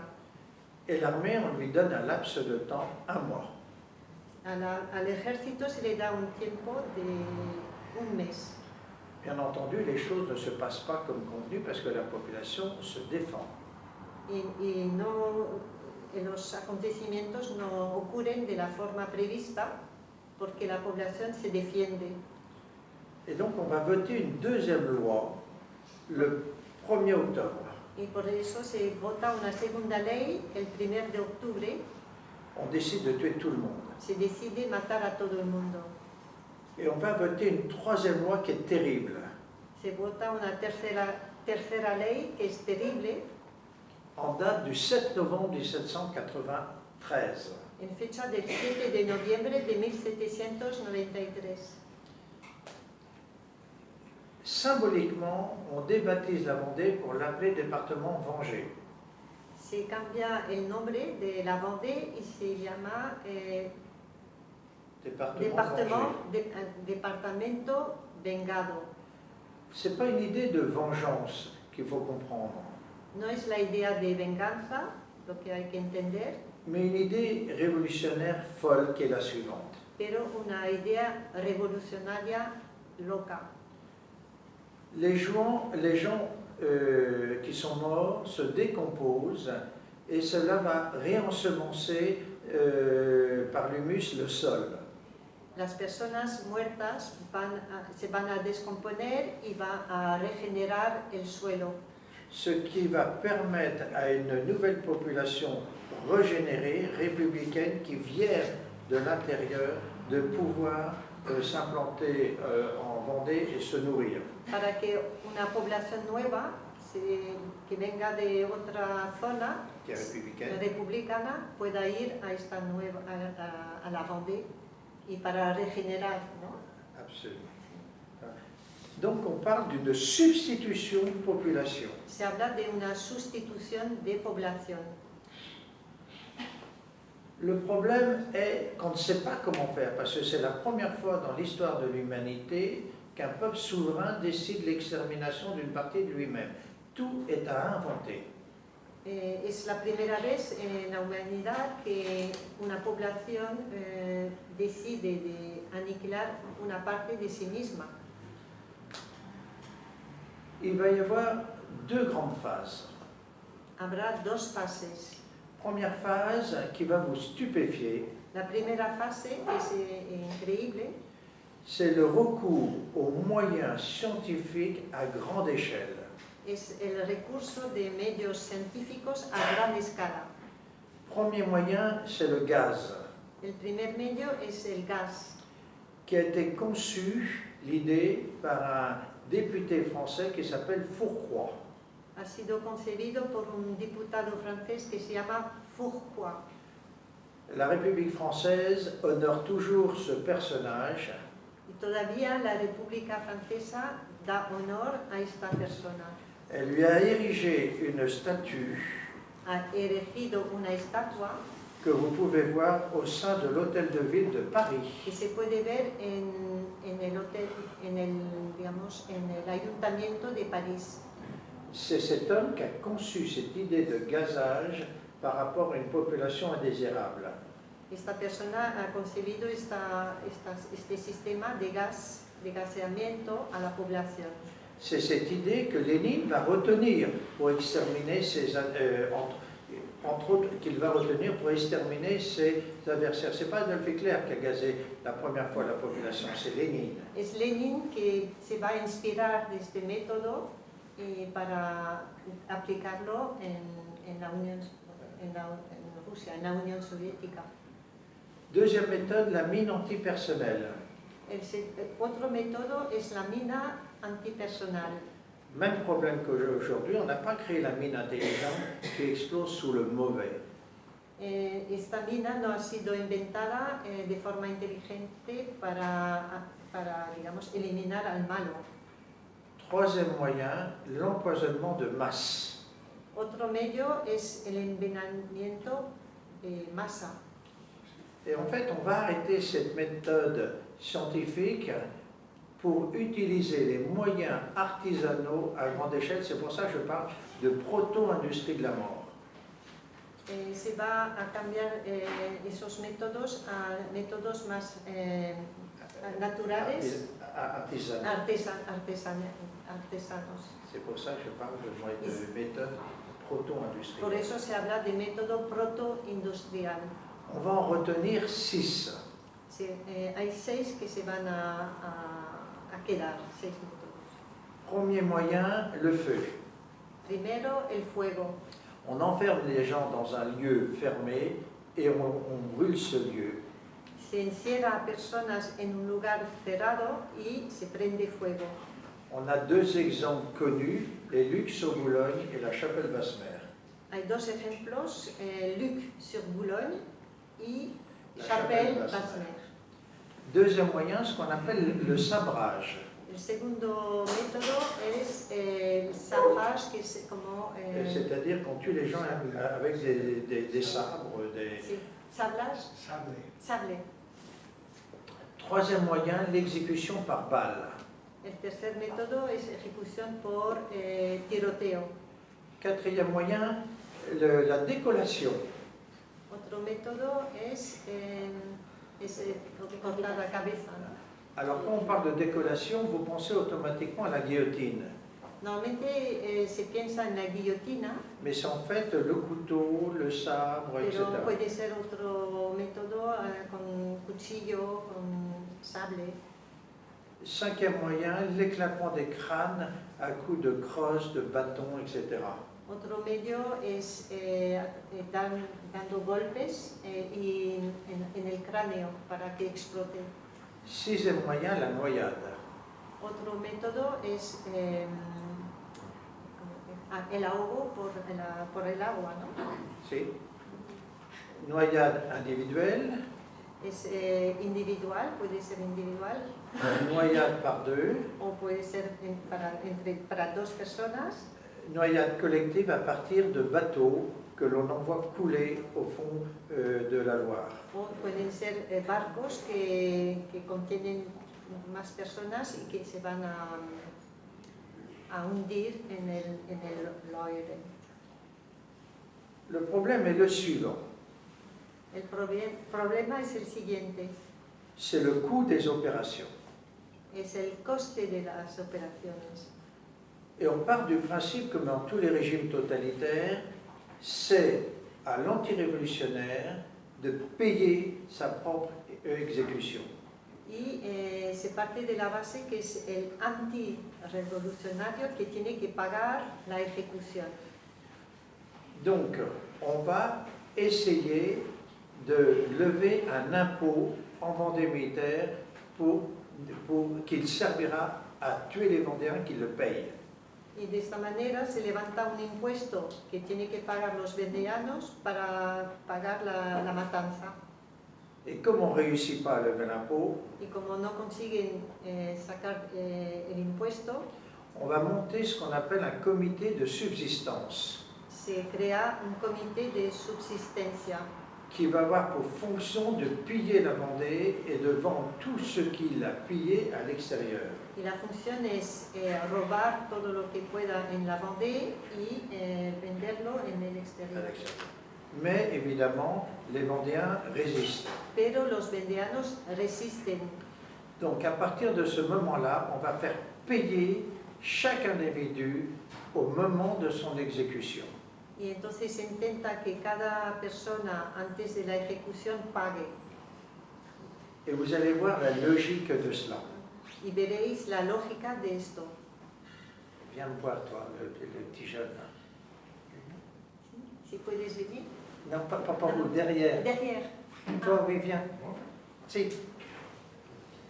Speaker 2: Et l'armée, on lui donne un laps de temps, 1 mois.
Speaker 3: Al ejército se le da un tiempo de un mes.
Speaker 2: Bien entendu, les choses ne se passent pas comme convenu parce que la population se défend.
Speaker 3: Y los acontecimientos no ocurren de la forma prevista porque la población se defiende.
Speaker 2: Et donc on va voter une deuxième loi le 1er octobre.
Speaker 3: Y por eso se vota una segunda ley el 1 de octubre.
Speaker 2: On décide de tuer tout le monde.
Speaker 3: Se decide matar a todo el mundo.
Speaker 2: Et on va voter une troisième loi qui est terrible.
Speaker 3: Se vota una tercera ley que es terrible.
Speaker 2: En date du 7 novembre 1793.
Speaker 3: En fecha del 7 de noviembre de 1793.
Speaker 2: Symboliquement, on débaptise la Vendée pour l'appeler département Vengé.
Speaker 3: Se cambia el nombre de la Vendée y se llama Departamento Vengado.
Speaker 2: Ce n'est pas une idée de vengeance qu'il faut comprendre,
Speaker 3: No es la idea de venganza, lo que hay que entender,
Speaker 2: mais une idée révolutionnaire folle qui est la suivante.
Speaker 3: pero una idea revolucionaria loca.
Speaker 2: Les gens qui sont morts se décomposent et cela va réensemencer par l'humus le sol.
Speaker 3: Las personas muertas se van a descomponer y va a regenerar el suelo.
Speaker 2: Ce qui va permettre à une nouvelle population régénérée, républicaine, qui vient de l'intérieur, de pouvoir s'implanter en Vendée et se nourrir.
Speaker 3: Para que una población nueva se que venga de otra zona
Speaker 2: qui est républicaine.
Speaker 3: republicana pueda ir a esta nueva a la Vendée y para regenerar, ¿no?
Speaker 2: Absolument. Donc on parle d'une substitution de population.
Speaker 3: Se habla de una sustitución de población.
Speaker 2: Le problème est qu'on ne sait pas comment faire, parce que c'est la première fois dans l'histoire de l'humanité qu'un peuple souverain décide l'extermination d'une partie de lui-même. Tout est à inventer.
Speaker 3: Es la primera vez en la humanidad que una población decide de aniquilar una parte de sí misma.
Speaker 2: Il va y avoir deux grandes phases.
Speaker 3: Habrá dos fases.
Speaker 2: Première phase qui va vous stupéfier,
Speaker 3: La primera fase es increíble,
Speaker 2: c'est le recours aux moyens scientifiques à grande échelle.
Speaker 3: es el recurso de medios científicos a gran escala.
Speaker 2: Premier moyen, c'est le gaz,
Speaker 3: El primer medio es el gas,
Speaker 2: qui a été conçu, l'idée, par un député français qui s'appelle Fourcroy.
Speaker 3: ha sido concebido por un diputado francés que se llama Fourcroy.
Speaker 2: La République française honore toujours ce personnage
Speaker 3: Y todavía la República Francesa da honor a esta persona.
Speaker 2: Elle lui a érigé une statue
Speaker 3: Ha erigido una estatua
Speaker 2: que vous pouvez voir au sein de l'hôtel de ville de Paris.
Speaker 3: que se puede ver en el hotel, digamos, en el Ayuntamiento de París.
Speaker 2: C'est cet homme qui a conçu cette idée de gazage par rapport à une population indésirable.
Speaker 3: Esta persona ha concebido este sistema de gas, de gaseamiento a la población.
Speaker 2: C'est cette idée que Lénine va retenir pour exterminer entre autres, qu'il va retenir pour exterminer ses adversaires. Ce n'est pas Adolf Hitler qui a gazé la première fois la population, c'est Lénine.
Speaker 3: Es Lenin que se va a inspirar de este método para aplicarlo en Rusia, en la Unión Soviética.
Speaker 2: Deuxième méthode, la mine antipersonnelle.
Speaker 3: Otro método es la mina antipersonal.
Speaker 2: Même problème qu'aujourd'hui, on n'a pas créé la mine intelligente qui explose sous le mauvais.
Speaker 3: Esta mina no ha sido inventada de forma inteligente para, digamos, eliminar al malo.
Speaker 2: Troisième moyen, l'empoisonnement de masse.
Speaker 3: Otro medio es el envenenamiento de masa.
Speaker 2: Et en fait, on va arrêter cette méthode scientifique pour utiliser les moyens artisanaux à grande échelle. C'est pour ça que je parle de proto-industrie de la mort.
Speaker 3: Se va a cambiar esos métodos a métodos más naturales, artesanos.
Speaker 2: C'est pour ça que je parle de méthode proto-industrielle.
Speaker 3: Por eso se habla de método proto-industrial.
Speaker 2: On va en retenir 6.
Speaker 3: Hay 6 que se van a quedar, 6 métodos.
Speaker 2: Premier moyen, le feu.
Speaker 3: Primero, el fuego.
Speaker 2: On enferme les gens dans un lieu fermé et on brûle ce lieu.
Speaker 3: Se encierra a personas en un lugar cerrado y se prende fuego.
Speaker 2: On a deux exemples connus, les Lucs au Boulogne et la Chapelle Vasmer.
Speaker 3: Hay dos ejemplos, Luc sur Boulogne y Chapelle Vasmer.
Speaker 2: Deuxième moyen, ce qu'on appelle le sabrage.
Speaker 3: El segundo método es el sabrage, que es como...
Speaker 2: C'est-à-dire qu'on tue les gens avec des sabres.
Speaker 3: Sí, sablage. Sable.
Speaker 2: Troisième moyen, l'exécution par balle.
Speaker 3: El tercer método es ejecución por tiroteo.
Speaker 2: Quatrième moyen, la décollation.
Speaker 3: Otro método es cortar la cabeza, ¿no?
Speaker 2: Alors quand on parle de décollation, vous pensez automatiquement à la guillotine.
Speaker 3: Normalmente se piensa en la guillotina,
Speaker 2: Mais c'est en fait le couteau, le sabre, etc.
Speaker 3: pero puede ser otro método con cuchillo, con sable.
Speaker 2: Cinquième moyen, l'éclatement des crânes à coups de crosse, de bâton, etc.
Speaker 3: Otro medio es dando golpes y en el cráneo para que explote.
Speaker 2: Sixième moyen, la noyade.
Speaker 3: Otro método es el ahogo por el agua, ¿no?
Speaker 2: Sí. Noyade individuelle,
Speaker 3: Es individual, puede ser individual,
Speaker 2: noyade par deux,
Speaker 3: o puede ser para dos personas,
Speaker 2: noyade collective à partir de bateaux que l'on envoie couler au fond de la Loire.
Speaker 3: o pueden ser barcos que contienen más personas y que se van a hundir en el Loire.
Speaker 2: Le problème est le suivant,
Speaker 3: El problema es el siguiente,
Speaker 2: c'est le coût des opérations.
Speaker 3: es el coste de las operaciones.
Speaker 2: Et on part du principe, comme dans tous les régimes totalitaires, c'est à l'antirévolutionnaire de payer sa propre exécution.
Speaker 3: Y se parte de la base que es el antirrevolucionario que tiene que pagar la ejecución.
Speaker 2: Donc, on va essayer de lever un impôt en Vendée militaire qu'il servira à tuer les Vendéens qui le payent.
Speaker 3: Y de esta manera se levanta un impuesto que tiene que pagar los vendeanos para pagar la matanza.
Speaker 2: Et comme on ne réussit pas à lever l'impôt,
Speaker 3: Y como no consiguen sacar el impuesto,
Speaker 2: on va monter ce qu'on appelle un comité de subsistance,
Speaker 3: se crea un comité de subsistencia
Speaker 2: qui va avoir pour fonction de piller la Vendée et de vendre tout ce qu'il a pillé à l'extérieur.
Speaker 3: y la función es robar todo lo que pueda en la Vendée y venderlo en el exterior.
Speaker 2: Mais évidemment, les Vendéens résistent.
Speaker 3: Pero los vendeanos resisten.
Speaker 2: Donc à partir de ce moment-là, on va faire payer chaque individu au moment de son exécution.
Speaker 3: Y entonces se intenta que cada persona antes de la ejecución pague.
Speaker 2: Et vous allez voir la logique de cela.
Speaker 3: Y veréis la lógica de esto.
Speaker 2: Viens me voir, toi, le petit jeune.
Speaker 3: Si puedes venir.
Speaker 2: Non, pas vous, derrière.
Speaker 3: Derrière.
Speaker 2: Toi, oui, viens. Si,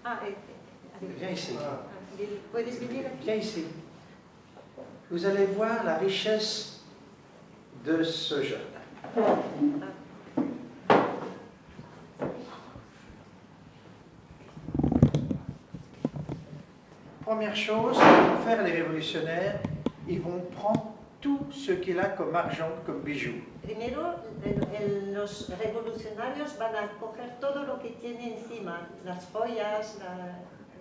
Speaker 3: Ah,
Speaker 2: viens ici.
Speaker 3: ¿Puedes venir aquí?
Speaker 2: Viens ici. Vous allez voir la richesse de ce jeune. Première chose qu'ils vont faire les révolutionnaires, ils vont prendre tout ce qu'il a comme argent, comme bijoux.
Speaker 3: Primero, los revolucionarios van a coger todo lo que tiene encima, las joyas,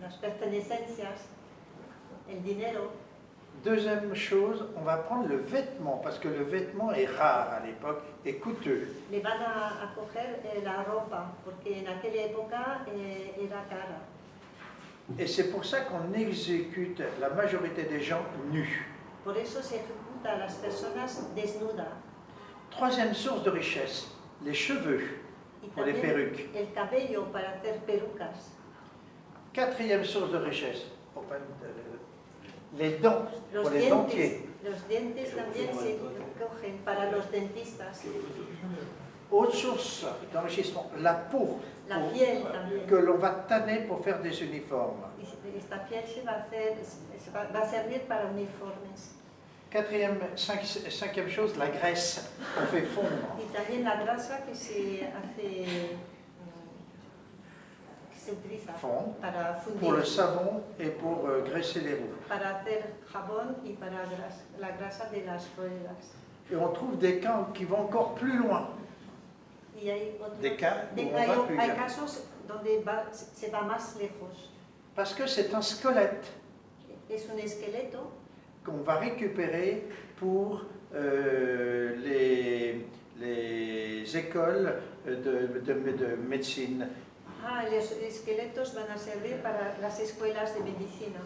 Speaker 3: las pertenencias, el dinero.
Speaker 2: Deuxième chose, on va prendre le vêtement, parce que le vêtement est rare à l'époque et coûteux.
Speaker 3: Le van a coger la ropa, porque en aquella época era cara.
Speaker 2: Et c'est pour ça qu'on exécute la majorité des gens nus.
Speaker 3: Por eso se ejecuta a las personas desnudas.
Speaker 2: Troisième source de richesse, les cheveux
Speaker 3: Y
Speaker 2: pour les
Speaker 3: también
Speaker 2: perruques.
Speaker 3: el cabello para hacer pelucas.
Speaker 2: Quatrième source de richesse, les dents pour les dentiers.
Speaker 3: Los dientes también se cogen para los dentistas.
Speaker 2: Autre source d'enrichissement, la peau
Speaker 3: La piel también.
Speaker 2: que l'on va tanner pour faire des uniformes.
Speaker 3: Y esta piel va a servir para uniformes.
Speaker 2: Cinquième chose, la graisse qu'on fait fondre.
Speaker 3: Y también la grasa que se utiliza
Speaker 2: Fond,
Speaker 3: para
Speaker 2: pour le
Speaker 3: fundir,
Speaker 2: savon et pour graisser les roues.
Speaker 3: para hacer jabón y para la grasa de las ruedas.
Speaker 2: Et on trouve des cas qui vont encore plus loin.
Speaker 3: Y hay,
Speaker 2: Des cas où on va plus
Speaker 3: hay
Speaker 2: loin.
Speaker 3: casos donde se va más lejos.
Speaker 2: Parce que c'est un squelette
Speaker 3: Es un esqueleto
Speaker 2: qu'on va récupérer pour les écoles de médecine.
Speaker 3: Los esqueletos van a servir para las escuelas de medicina.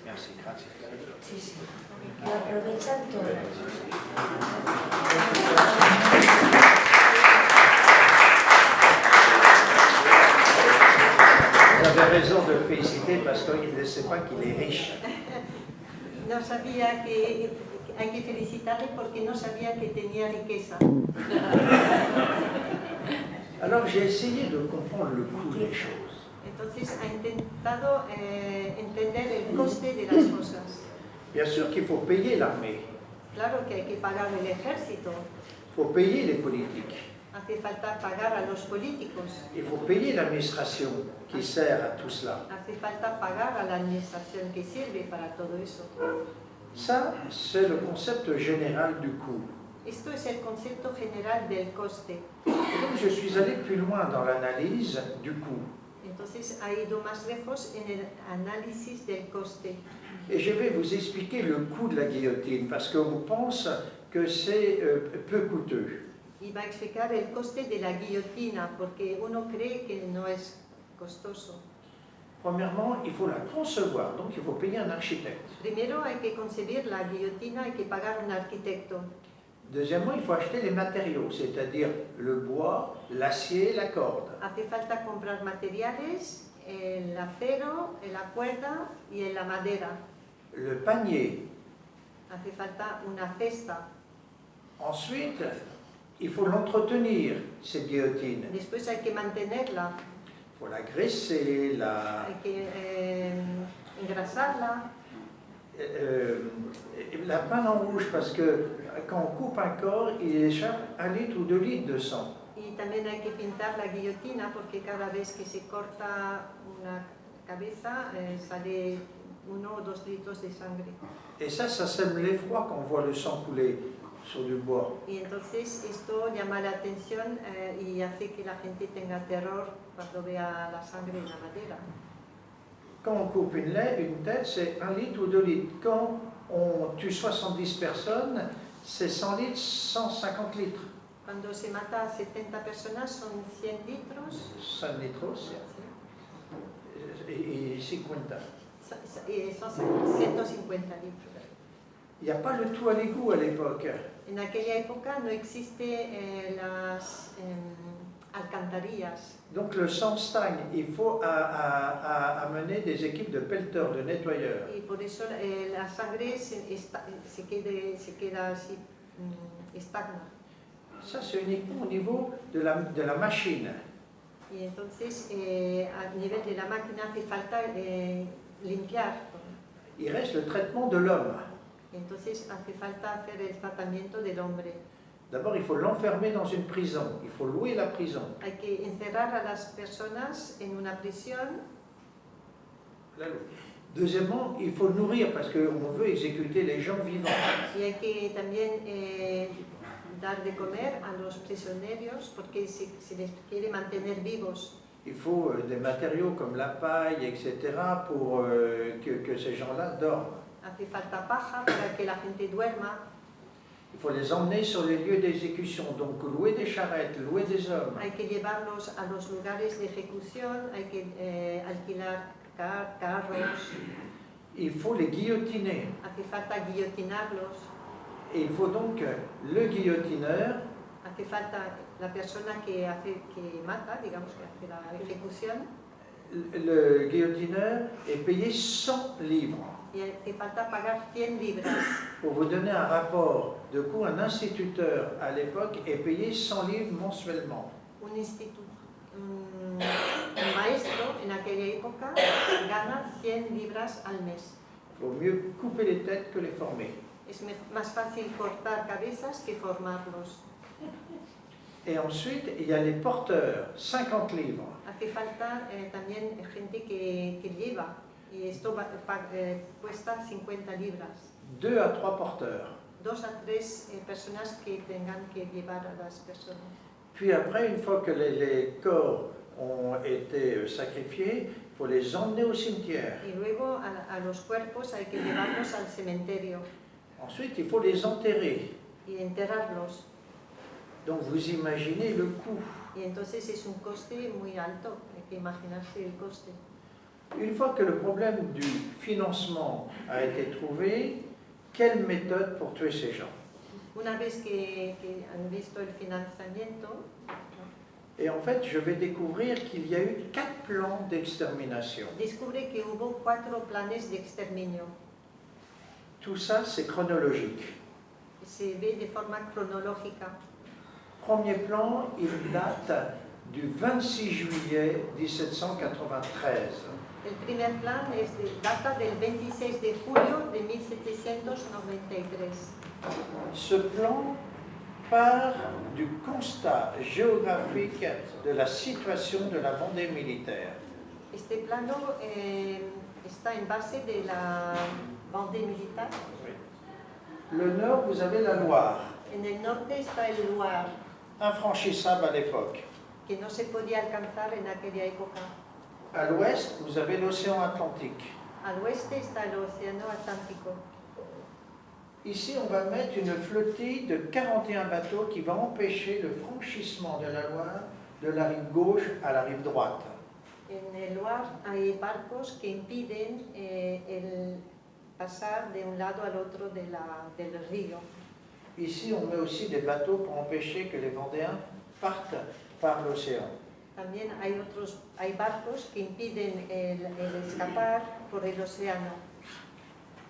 Speaker 2: Merci, grazie.
Speaker 4: Sí, sí. Lo aprovechan todo.
Speaker 2: Vous avez raison de le féliciter parce qu'il ne sait pas qu'il est riche.
Speaker 3: No sabía que hay que felicitarle porque no sabía que tenía riqueza.
Speaker 2: Alors j'ai essayé de comprendre le coût des choses.
Speaker 3: Entonces ha intentado entender el coste de las cosas.
Speaker 2: Bien sûr qu'il faut payer l'armée,
Speaker 3: Claro que hay que pagar el ejército,
Speaker 2: il faut payer les politiques,
Speaker 3: hace falta pagar a los políticos,
Speaker 2: il faut payer l'administration qui sert à tout cela.
Speaker 3: hace falta pagar a la administración que sirve para todo eso.
Speaker 2: Ça, c'est le concept général du coût.
Speaker 3: Esto es el concepto general del coste.
Speaker 2: Et donc je suis allé plus loin dans l'analyse du coût.
Speaker 3: Entonces ha ido más lejos en el análisis del coste.
Speaker 2: Et je vais vous expliquer le coût de la guillotine, parce qu'on pense que c'est peu coûteux.
Speaker 3: Y va a explicar el coste de la guillotina, porque uno cree que no es costoso.
Speaker 2: Premièrement, il faut la concevoir, donc il faut payer un architecte.
Speaker 3: Primero hay que concebir la guillotina, hay que pagar un arquitecto.
Speaker 2: Deuxièmement, il faut acheter les matériaux, c'est-à-dire le bois, l'acier, la corde.
Speaker 3: Hace falta comprar materiales, el acero, la cuerda y la madera.
Speaker 2: Le panier.
Speaker 3: Hace falta una cesta.
Speaker 2: Ensuite, il faut l'entretenir, cette guillotine.
Speaker 3: Después hay que mantenerla,
Speaker 2: Il faut la graisser,
Speaker 3: hay que engrasarla.
Speaker 2: La peindre en rouge, parce que quand on coupe un corps, il échappe 1 litre ou 2 litres de sang.
Speaker 3: Y también hay que pintar la guillotina porque cada vez que se corta una cabeza sale 1 o 2 litros de sangre.
Speaker 2: Et ça sème l'effroi quand on voit le sang couler sur du bois.
Speaker 3: Y entonces esto llama la atención y hace que la gente tenga terror cuando vea la sangre en la madera.
Speaker 2: Quand on coupe une tête, c'est 1 litre ou 2 litres. Quand on tue 70 personnes, c'est 100 litres, 150 litres.
Speaker 3: Cuando se mata a 70 personas son 100 litros.
Speaker 2: 100 litros et 50.
Speaker 3: Son 150 litros.
Speaker 2: Il n'y a pas le tout à l'égout à l'époque.
Speaker 3: En aquella época no existe las alcantarillas.
Speaker 2: Donc le sang stagne. Il faut amener des équipes de pelleteurs, de nettoyeurs.
Speaker 3: Y por eso la sangre se queda así, estagna.
Speaker 2: Ça, c'est uniquement au niveau de la machine.
Speaker 3: Y entonces, a nivel de la máquina hace falta limpiar.
Speaker 2: Il reste le traitement de l'homme.
Speaker 3: Entonces, hace falta hacer el tratamiento del hombre.
Speaker 2: D'abord, il faut l'enfermer dans une prison. Il faut louer la prison.
Speaker 3: Hay que encerrar a las personas en una prisión.
Speaker 2: Deuxièmement, il faut nourrir parce qu'on veut exécuter les gens vivants.
Speaker 3: Y hay que también dar de comer a los prisioneros porque se les quiere mantener vivos.
Speaker 2: Il faut des matériaux comme la paille, etc. pour que ces gens-là dorment.
Speaker 3: Hace falta paja para que la gente duerma.
Speaker 2: Il faut les emmener sur les lieux d'exécution, donc louer des charrettes, louer des hommes.
Speaker 3: Hay que llevarlos a los lugares de ejecución, hay que alquilar carros.
Speaker 2: Il faut les guillotiner.
Speaker 3: Hace falta guillotinarlos.
Speaker 2: Et il faut donc le guillotineur
Speaker 3: Hace falta la persona que mata, digamos, que hace la ejecución.
Speaker 2: Le guillotineur est payé 100 livres.
Speaker 3: Y hace falta pagar 100 libras.
Speaker 2: Pour vous donner un rapport de coût, un instituteur à l'époque est payé 100 livres mensuellement.
Speaker 3: Un maestro en aquella época gana 100 libras al mes.
Speaker 2: Il vaut mieux couper les têtes que les former.
Speaker 3: Es más fácil cortar cabezas que formarlos.
Speaker 2: Et ensuite, il y a les porteurs, 50 livres.
Speaker 3: Hace falta también gente que lleva, y esto cuesta 50 libras.
Speaker 2: 2 à 3 porteurs.
Speaker 3: 2 a 3 personas que tengan que llevar a las personas.
Speaker 2: Puis après, une fois que les corps ont été sacrifiés, il faut les emmener au cimetière.
Speaker 3: Y luego a los cuerpos hay que llevarlos al cementerio
Speaker 2: Ensuite, il faut les enterrer.
Speaker 3: y enterrarlos.
Speaker 2: Donc vous imaginez le coût.
Speaker 3: Y entonces es un coste muy alto, hay que imaginarse el coste.
Speaker 2: Une fois que le problème du financement a été trouvé, quelle méthode pour tuer ces gens?
Speaker 3: Una vez que han visto el financiamiento,
Speaker 2: Et en fait, je vais découvrir qu'il y a eu 4 plans d'extermination.
Speaker 3: descubre que hubo 4 planes de exterminio.
Speaker 2: Tout ça, c'est chronologique.
Speaker 3: Se ve de forma cronológica.
Speaker 2: Premier plan, il date du 26 juillet 1793.
Speaker 3: El primer plan data del 26 de julio de 1793.
Speaker 2: Ce plan part du constat géographique de la situation de la Vendée militaire.
Speaker 3: Este plano está en base de la Vendée militar.
Speaker 2: Le nord, vous avez la Loire,
Speaker 3: En el norte está el Loire,
Speaker 2: infranchissable à l'époque.
Speaker 3: que no se podía alcanzar en aquella época.
Speaker 2: À l'ouest, vous avez l'océan Atlantique.
Speaker 3: Al oeste está el Océano Atlántico.
Speaker 2: Ici, on va mettre une flottille de 41 bateaux qui va empêcher le franchissement de la Loire de la rive gauche à la rive droite.
Speaker 3: En el Loire hay barcos que impiden el pasar de un lado al otro del río.
Speaker 2: Ici, on met aussi des bateaux pour empêcher que les Vendéens partent par l'océan.
Speaker 3: También hay barcos que impiden el escapar por el océano.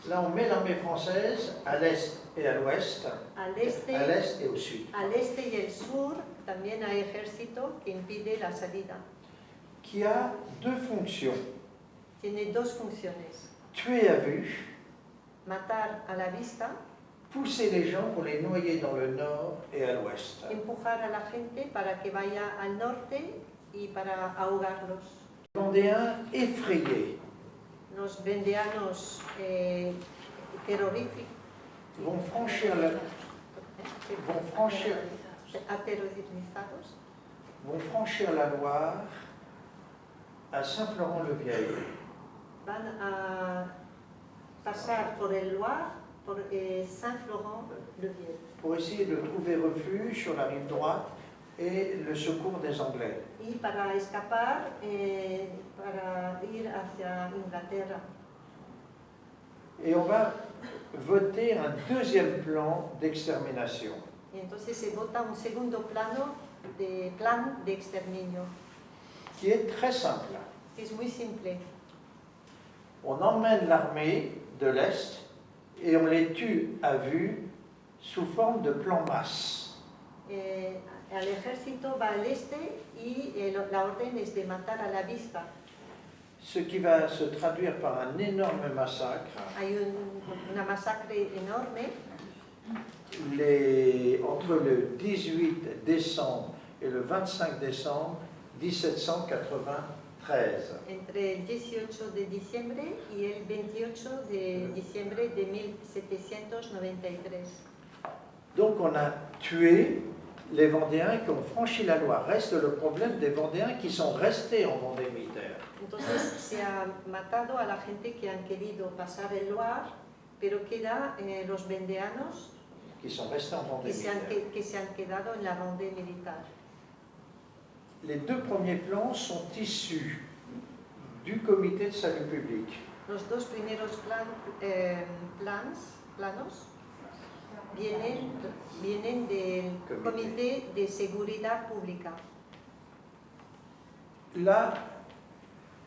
Speaker 2: Là, on met l'armée française à l'est et à l'ouest,
Speaker 3: Al este,
Speaker 2: à l'est et au sud,
Speaker 3: al este y el sur también hay ejército que impide la salida.
Speaker 2: qui a deux fonctions.
Speaker 3: Tiene dos funciones:
Speaker 2: Tuer à vue,
Speaker 3: matar a la vista,
Speaker 2: pousser les gens pour les noyer dans le nord et à l'ouest.
Speaker 3: empujar a la gente para que vaya al norte y para ahogarlos.
Speaker 2: Les Vendéens effrayés
Speaker 3: Los vendeanos terroríficos
Speaker 2: vont franchir la,
Speaker 3: aterrorizados
Speaker 2: vont franchir la Loire à Saint-Florent-le-Vieil.
Speaker 3: van a pasar por el Loire, por Saint-Florent-le-Vieil,
Speaker 2: Pour essayer de trouver refuge sur la rive droite et le secours des Anglais.
Speaker 3: y para escapar, para ir hacia Inglaterra.
Speaker 2: Et on va voter un deuxième plan d'extermination.
Speaker 3: Y entonces se vota un segundo plan de exterminio,
Speaker 2: Qui est très simple.
Speaker 3: que es muy simple.
Speaker 2: On emmène l'armée de l'Est et on les tue à vue sous forme de plan masse.
Speaker 3: Al ejército va al este y la orden es de matar a la vista.
Speaker 2: Ce qui va se traduire par un énorme massacre.
Speaker 3: Hay una masacre enorme.
Speaker 2: Entre le 18 décembre et le 25 décembre 1793.
Speaker 3: Entre el 18 de diciembre y el 28 de diciembre de 1793.
Speaker 2: Donc on a tué les Vendéens qui ont franchi la Loire. Reste le problème des Vendéens qui sont restés en Vendée militaire.
Speaker 3: Entonces se ha matado a la gente que han querido pasar el Loire, pero queda los vendeanos
Speaker 2: Qui sont restés en Vendée militaire.
Speaker 3: que se han quedado en la Vendée militar.
Speaker 2: Les deux premiers plans sont issus du comité de salut public.
Speaker 3: Los dos primeros planos vienen del Comité de Seguridad Pública.
Speaker 2: Là,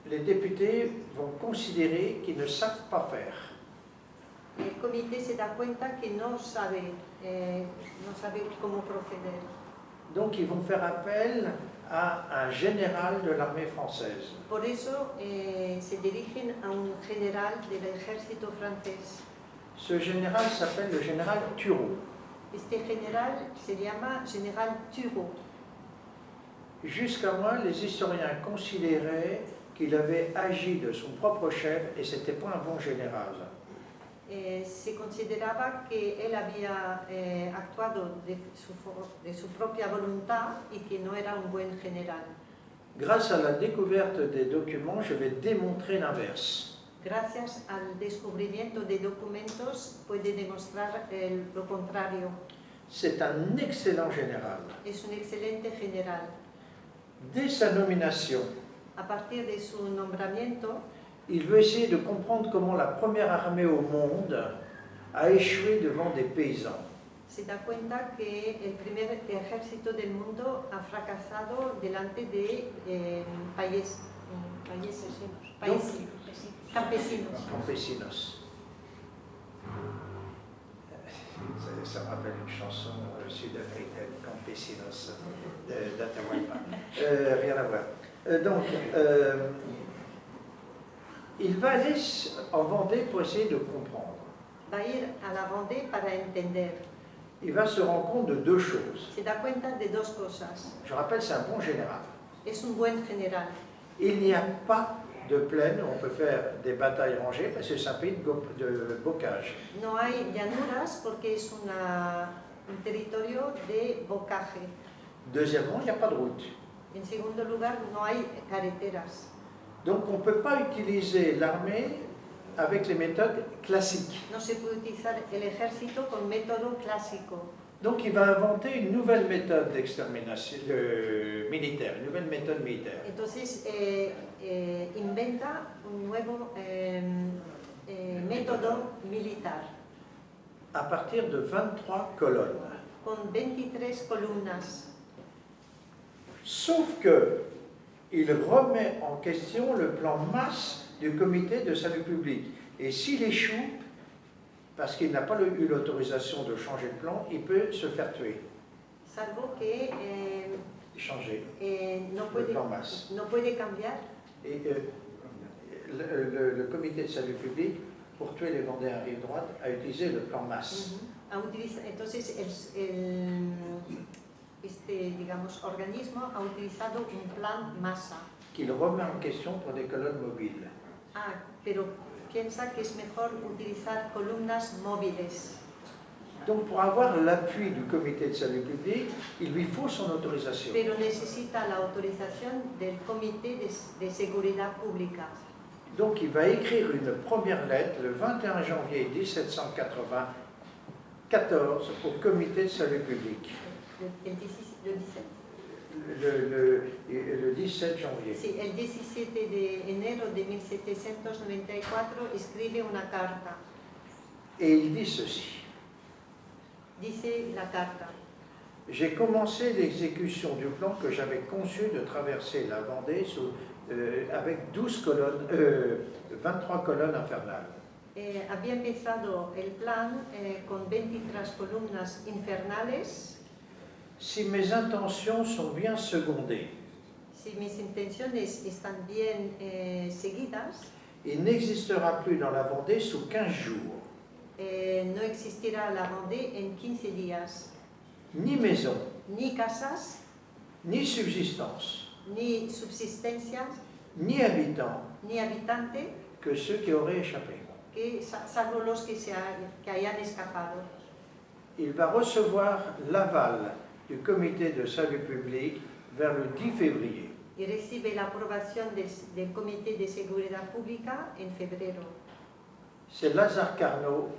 Speaker 2: les députés vont considérer qu'ils ne savent pas faire.
Speaker 3: El comité se da cuenta que no sabe cómo proceder.
Speaker 2: Donc ils vont faire appel à un général de l'armée française.
Speaker 3: Por eso se dirigen a un general del ejército francés.
Speaker 2: Ce général s'appelle le général Turreau.
Speaker 3: Este general se llama General Turreau.
Speaker 2: Jusqu'à moi, les historiens considéraient qu'il avait agi de son propre chef et ce n'était pas un bon général.
Speaker 3: Se consideraba que él había actuado de su propia voluntad y que no era un buen general.
Speaker 2: Grâce à la découverte des documents, je vais démontrer l'inverse.
Speaker 3: Gracias al descubrimiento de documentos puede demostrar lo contrario.
Speaker 2: C'est un excellent général.
Speaker 3: Es un excelente general.
Speaker 2: Dès sa nomination,
Speaker 3: A partir de su nombramiento,
Speaker 2: il veut essayer de comprendre comment la première armée au monde a échoué devant des paysans.
Speaker 3: se da cuenta que el primer ejército del mundo ha fracasado delante de campesinos.
Speaker 2: Campesinos. Ça me rappelle une chanson sud-américaine, Campesinos, d'Atahualpa. Rien à voir. Donc, il va aller en Vendée pour essayer de comprendre.
Speaker 3: Va a ir a la Vendée para entender.
Speaker 2: Il va se rendre compte de deux choses.
Speaker 3: Se da cuenta de dos cosas.
Speaker 2: Je rappelle, c'est un bon général.
Speaker 3: Es un buen general.
Speaker 2: Il n'y a pas de plaine où on peut faire des batailles rangées parce que c'est un pays de bocage.
Speaker 3: No hay llanuras porque es un territorio de bocaje.
Speaker 2: Deuxièmement, il n'y a pas de route.
Speaker 3: En segundo lugar, no hay carreteras.
Speaker 2: Donc on ne peut pas utiliser l'armée avec les méthodes classiques.
Speaker 3: No se puede utilizar el ejército con método clásico.
Speaker 2: Donc il va inventer une nouvelle méthode d'extermination militaire, une nouvelle méthode militaire.
Speaker 3: Entonces inventa un nuevo método militar
Speaker 2: À partir de 23 colonnes.
Speaker 3: con 23 columnas.
Speaker 2: Sauf que il remet en question le plan masse du comité de salut public. Et s'il échoue, parce qu'il n'a pas eu l'autorisation de changer de plan, il peut se faire tuer.
Speaker 3: Salvo que
Speaker 2: Changer
Speaker 3: no
Speaker 2: le plan masse.
Speaker 3: no puede cambiar.
Speaker 2: Et le comité de salut public, pour tuer les Vendéens à rive droite, a utilisé le plan masse.
Speaker 3: Entonces este, digamos, organismo ha utilizado un plan masa.
Speaker 2: Qu'il remet en question pour des colonnes mobiles.
Speaker 3: Pero piensa que es mejor utilizar columnas móviles.
Speaker 2: Donc pour avoir l'appui du comité de salut public, il lui faut son autorisation.
Speaker 3: Pero necesita la autorización del Comité de Seguridad Pública.
Speaker 2: Donc il va écrire une première lettre le 21 janvier 1794 au comité de salut public. Le 17 janvier.
Speaker 3: Sí, el 17 de enero de 1794 escribe una carta.
Speaker 2: Et il dit ceci.
Speaker 3: Dice la carta.
Speaker 2: J'ai commencé l'exécution du plan que j'avais conçu de traverser la Vendée avec 23 colonnes infernales.
Speaker 3: Había empezado el plan con 23 columnas infernales.
Speaker 2: Si mes intentions sont bien secondées,
Speaker 3: si mis intenciones están bien seguidas,
Speaker 2: il n'existera plus dans la Vendée sous 15 jours
Speaker 3: no existirá la Vendée en 15 días.
Speaker 2: ni maison,
Speaker 3: Ni casas,
Speaker 2: ni subsistance,
Speaker 3: ni subsistencias,
Speaker 2: ni habitants
Speaker 3: ni habitante,
Speaker 2: que ceux qui auraient échappé.
Speaker 3: salvo los que hayan escapado.
Speaker 2: Il va recevoir l'aval du comité de salut public vers le 10 février.
Speaker 3: Y recibe la aprobación del Comité de Seguridad Pública en febrero.
Speaker 2: C'est Lazare Carnot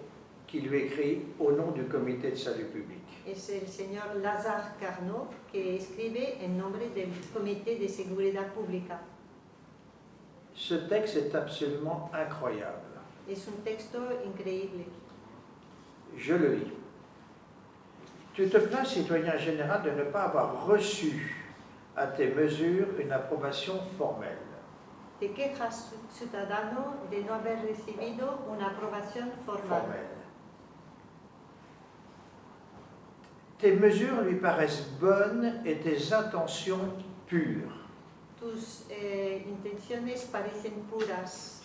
Speaker 2: qui lui écrit au nom du comité de salut public.
Speaker 3: Es el señor Lazare Carnot que escribe en nombre del Comité de Seguridad Pública.
Speaker 2: Ce texte est absolument incroyable.
Speaker 3: Es un texto increíble.
Speaker 2: Je le lis. Tu te plains, citoyen général, de ne pas avoir reçu à tes mesures une approbation formelle.
Speaker 3: Te quejas, ciudadano, de no haber recibido una aprobación formal.
Speaker 2: Tes mesures lui paraissent bonnes et tes intentions pures.
Speaker 3: Tus intenciones parecen puras.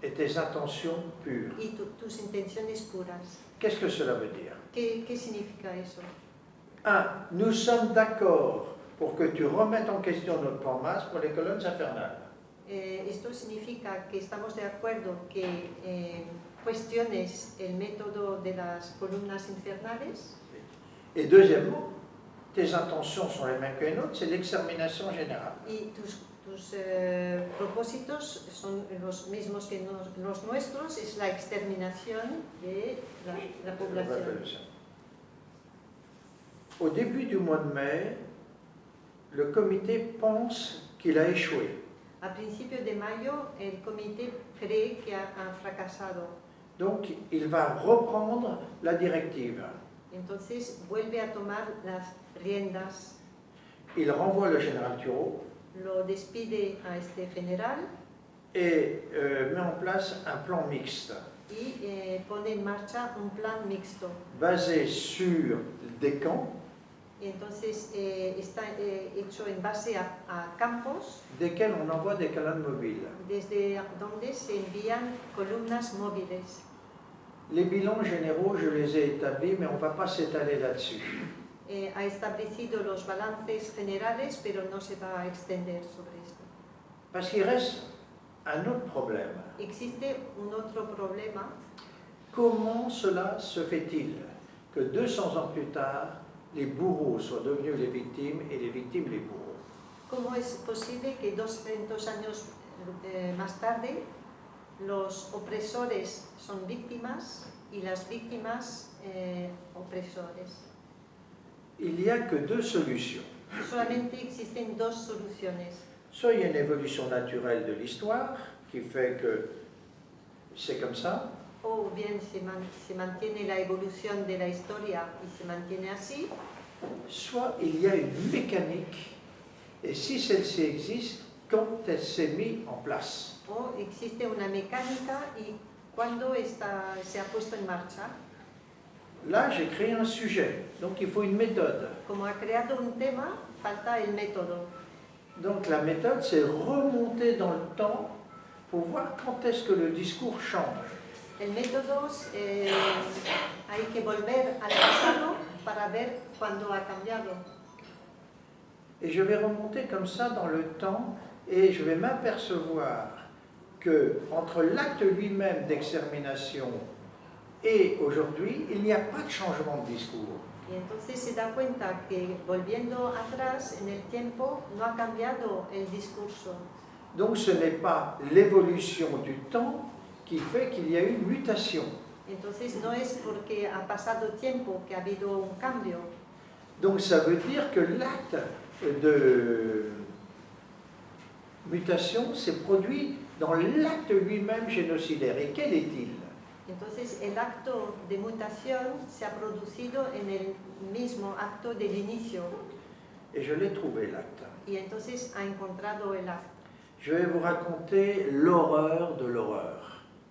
Speaker 2: Et tes intentions pures.
Speaker 3: Y tus intenciones puras.
Speaker 2: Qu'est-ce que cela veut dire?
Speaker 3: ¿Qué significa eso?
Speaker 2: 1. Nous sommes d'accord pour que tu remettes en question notre plan masse pour les colonnes infernales.
Speaker 3: Esto significa que estamos de acuerdo que cuestiones el método de las columnas infernales.
Speaker 2: Et deuxièmement, tes intentions sont les mêmes que les nôtres, c'est l'extermination générale.
Speaker 3: Y tus propósitos son los mismos que los nuestros, es la exterminación de la población.
Speaker 2: Au début du mois de mai, le comité pense qu'il a échoué.
Speaker 3: A principios de mayo, el comité cree que ha fracasado.
Speaker 2: Donc, il va reprendre la directive.
Speaker 3: Entonces, vuelve a tomar las riendas.
Speaker 2: Il renvoie le général Turreau.
Speaker 3: Lo despide a este general.
Speaker 2: Et met en place un plan mixte.
Speaker 3: Y pone en marcha un plan mixto.
Speaker 2: Basé sur des camps.
Speaker 3: Y entonces está hecho en base a campos
Speaker 2: desquels on envoie des colonnes mobiles.
Speaker 3: desde donde se envían columnas móviles.
Speaker 2: Les bilans généraux, je les ai établis, mais on ne va pas s'étaler là-dessus.
Speaker 3: Ha establecido los balances generales, pero no se va a extender sobre esto.
Speaker 2: Parce qu'il reste un autre problème.
Speaker 3: Existe un otro problema.
Speaker 2: Comment cela se fait-il que 200 ans plus tard, les bourreaux soient devenus les victimes et les victimes les bourreaux?
Speaker 3: ¿Cómo es posible que 200 años más tarde los opresores son víctimas y las víctimas opresores?
Speaker 2: Il n'y a que deux solutions.
Speaker 3: Solamente existen dos soluciones.
Speaker 2: Soit il y a une évolution naturelle de l'histoire qui fait que c'est comme ça,
Speaker 3: O bien se mantiene la evolución de la historia y se mantiene así,
Speaker 2: soit il y a une mécanique, et si celle-ci existe, quand elle s'est mise en place.
Speaker 3: o existe una mecánica y cuando se ha puesto en marcha.
Speaker 2: Là, j'ai créé un sujet, donc il faut une méthode.
Speaker 3: Como ha creado un tema, falta el método.
Speaker 2: Donc la méthode, c'est remonter dans le temps pour voir quand est-ce que le discours change.
Speaker 3: El método, hay que volver al pasado para ver cuándo ha cambiado.
Speaker 2: Et je vais remonter comme ça dans le temps et je vais m'apercevoir que entre l'acte lui-même d'extermination et aujourd'hui, il n'y a pas de changement de discours.
Speaker 3: Y entonces se da cuenta que volviendo atrás en el tiempo no ha cambiado el discurso.
Speaker 2: Donc ce n'est pas l'évolution du temps qui fait qu'il y a eu une mutation.
Speaker 3: Entonces no es porque ha pasado tiempo que ha habido un cambio.
Speaker 2: Donc ça veut dire que l'acte de mutation s'est produit dans l'acte lui-même génocidaire. Et quel est-il?
Speaker 3: Entonces el acto de mutación se ha producido en el mismo acto del inicio.
Speaker 2: Et je l'ai trouvé, l'acte.
Speaker 3: Y entonces ha encontrado el acto.
Speaker 2: Je vais vous raconter l'horreur de l'horreur.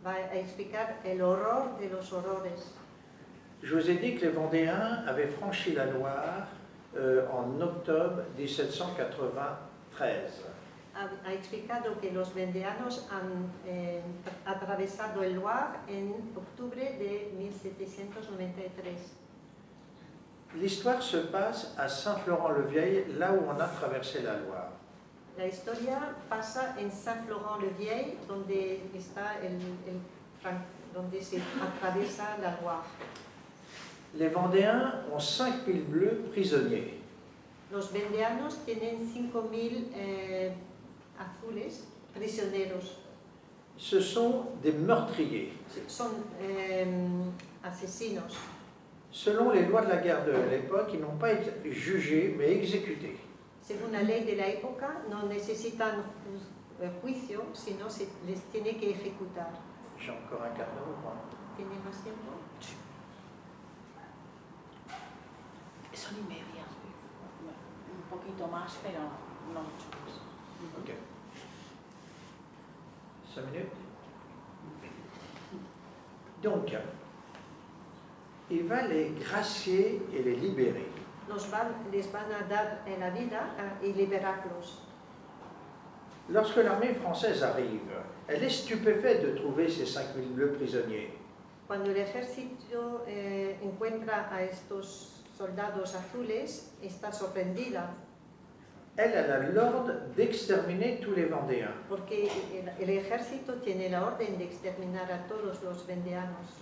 Speaker 3: Va a explicar el horror de los horrores.
Speaker 2: Je vous ai dit que les Vendéens avaient franchi la Loire en octobre 1793.
Speaker 3: Ha explicado que los vendeanos han atravesado el Loire en octubre de 1793.
Speaker 2: L'histoire se passe à Saint-Florent-le-Vieil, là où on a traversé la Loire.
Speaker 3: La historia pasa en Saint-Florent-le-Vieil, donde está donde se atraviesa la Loire.
Speaker 2: Les Vendéens ont 5000 bleus prisonniers.
Speaker 3: Los vendeanos tienen 5000 azules prisioneros.
Speaker 2: Ce sont des meurtriers.
Speaker 3: Son asesinos.
Speaker 2: Selon les lois de la guerre de l'époque, ils n'ont pas été jugés, mais exécutés.
Speaker 3: Según la ley de la época, no necesitan juicio, sino se les tiene que ejecutar.
Speaker 2: J'ai encore un quart d'heure ou pas?
Speaker 3: ¿Tiene más tiempo?
Speaker 1: Son y media. Un poquito más, pero no mucho más.
Speaker 2: Ok. 5 minutes. Donc, il va les gracier et les libérer.
Speaker 3: Les van a dar la vida y liberarlos.
Speaker 2: Lorsque l'armée française arrive, elle est stupéfaite de trouver ces 5000 bleus prisonniers.
Speaker 3: Cuando el ejército encuentra a estos soldados azules, está sorprendida.
Speaker 2: Elle a l'ordre d'exterminer tous les Vendéens.
Speaker 3: Porque el ejército tiene la orden de exterminar a todos los vendeanos.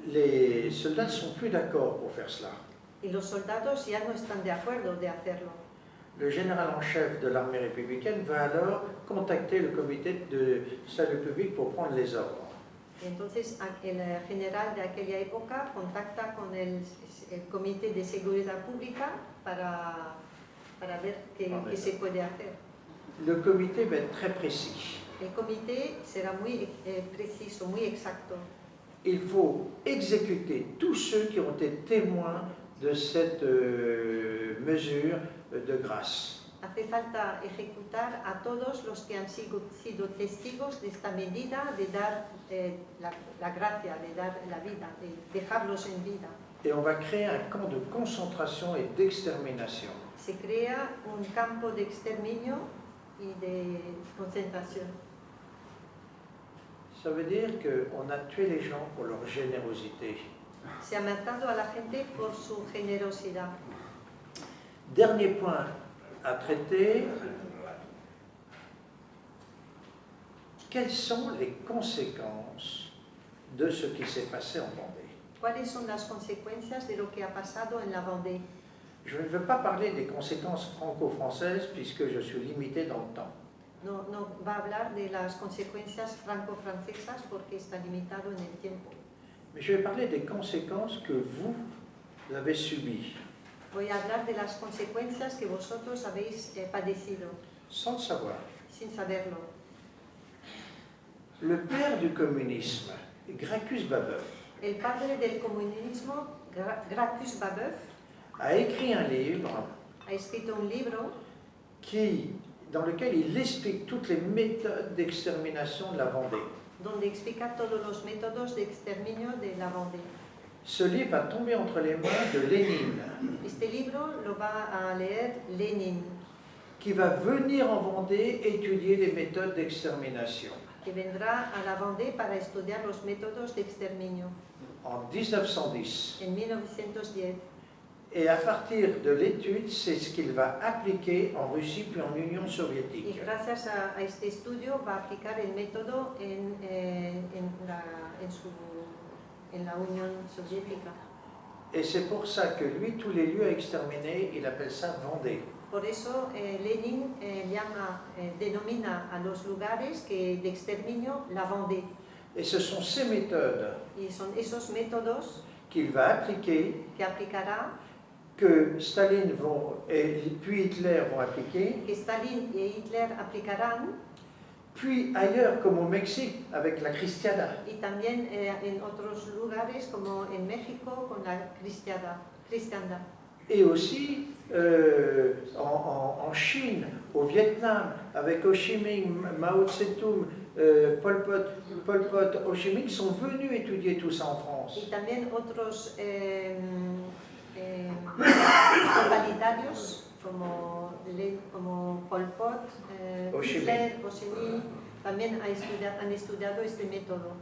Speaker 2: Les soldats ne sont plus d'accord pour faire cela.
Speaker 3: Y los soldados ya no están de acuerdo de hacerlo.
Speaker 2: Le général en chef de l'armée républicaine va alors contacter le comité de salut public pour prendre les ordres.
Speaker 3: Y entonces el general de aquella época contacta con el comité de seguridad pública para ver qué se puede hacer.
Speaker 2: Le comité va être très précis.
Speaker 3: El comité será muy preciso, muy exacto.
Speaker 2: Il faut exécuter tous ceux qui ont été témoins de cette mesure de grâce.
Speaker 3: Hace falta ejecutar a todos los que han sido testigos de esta medida de dar la gracia, de dar la vida, de dejarlos en vida.
Speaker 2: et on va créer un camp de concentration et d'extermination.
Speaker 3: Se crea un campo de exterminio y de concentración.
Speaker 2: Ça veut dire qu'on a tué les gens pour leur générosité.
Speaker 3: Se ha matado a la gente por su generosidad.
Speaker 2: Dernier point à traiter, quelles sont les conséquences de ce qui s'est passé en Vendée?
Speaker 3: ¿Cuáles son las consecuencias de lo que ha pasado en la Vendée?
Speaker 2: Je ne veux pas parler des conséquences franco-françaises puisque je suis limité dans le temps.
Speaker 3: No va a hablar de las consecuencias franco-francesas porque está limitado en el tiempo.
Speaker 2: Mais je vais parler des conséquences que vous avez subies,
Speaker 3: Voy a hablar de las consecuencias que vosotros habéis padecido,
Speaker 2: sans le savoir.
Speaker 3: sin saberlo.
Speaker 2: Le père du communisme, Gracchus Babeuf,
Speaker 3: El padre del comunismo, Gracchus Babeuf,
Speaker 2: a écrit un livre
Speaker 3: ha escrito un libro
Speaker 2: dans lequel il explique toutes les méthodes d'extermination de la Vendée.
Speaker 3: donde explica todos los métodos de exterminio de la Vendée.
Speaker 2: Ce livre va tomber entre les mains de Lénine,
Speaker 3: Este libro lo va a leer Lénine,
Speaker 2: qui va venir en Vendée étudier les méthodes d'extermination.
Speaker 3: que vendrá a la Vendée para estudiar los métodos de exterminio
Speaker 2: En 1910.
Speaker 3: en 1910.
Speaker 2: Et à partir de l'étude, c'est ce qu'il va appliquer en Russie puis en Union
Speaker 3: Y
Speaker 2: soviétique.
Speaker 3: gracias a este estudio va a aplicar el método en la Unión Soviética.
Speaker 2: Et c'est pour ça que lui, tous les lieux à exterminer, il appelle ça Vendée.
Speaker 3: Por eso Lenin denomina a los lugares de exterminio la Vendée.
Speaker 2: Et ce sont ces méthodes
Speaker 3: Y son esos métodos
Speaker 2: qu'il va appliquer,
Speaker 3: que aplicará,
Speaker 2: que Staline et puis Hitler vont appliquer,
Speaker 3: que Stalin y Hitler aplicarán,
Speaker 2: puis ailleurs comme au Mexique avec la Cristiada.
Speaker 3: y también en otros lugares como en México con la cristiandad.
Speaker 2: Et aussi en Chine, au Vietnam, avec Ho Chi Minh, Mao Tse-tung, Pol Pot, Ho Chi Minh, sont venus étudier tout ça en France.
Speaker 3: Y también otros totalitarios como Pol Pot,
Speaker 2: Ho Chi Minh.
Speaker 3: Hitler, Ho Chi Minh, también han estudiado este método.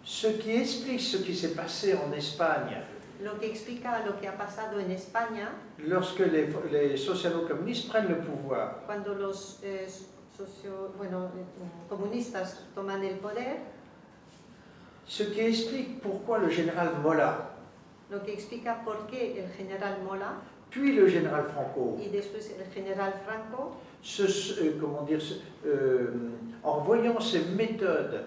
Speaker 2: Ce qui explique ce qui s'est passé en Espagne
Speaker 3: Lo que explica lo que ha pasado en España
Speaker 2: lorsque les socialo-communistes prennent le pouvoir.
Speaker 3: cuando los comunistas toman el poder,
Speaker 2: Ce qui explique pourquoi le général Mola,
Speaker 3: lo que explica por qué el general Mola
Speaker 2: puis le général Franco,
Speaker 3: y después el general Franco,
Speaker 2: en voyant ces méthodes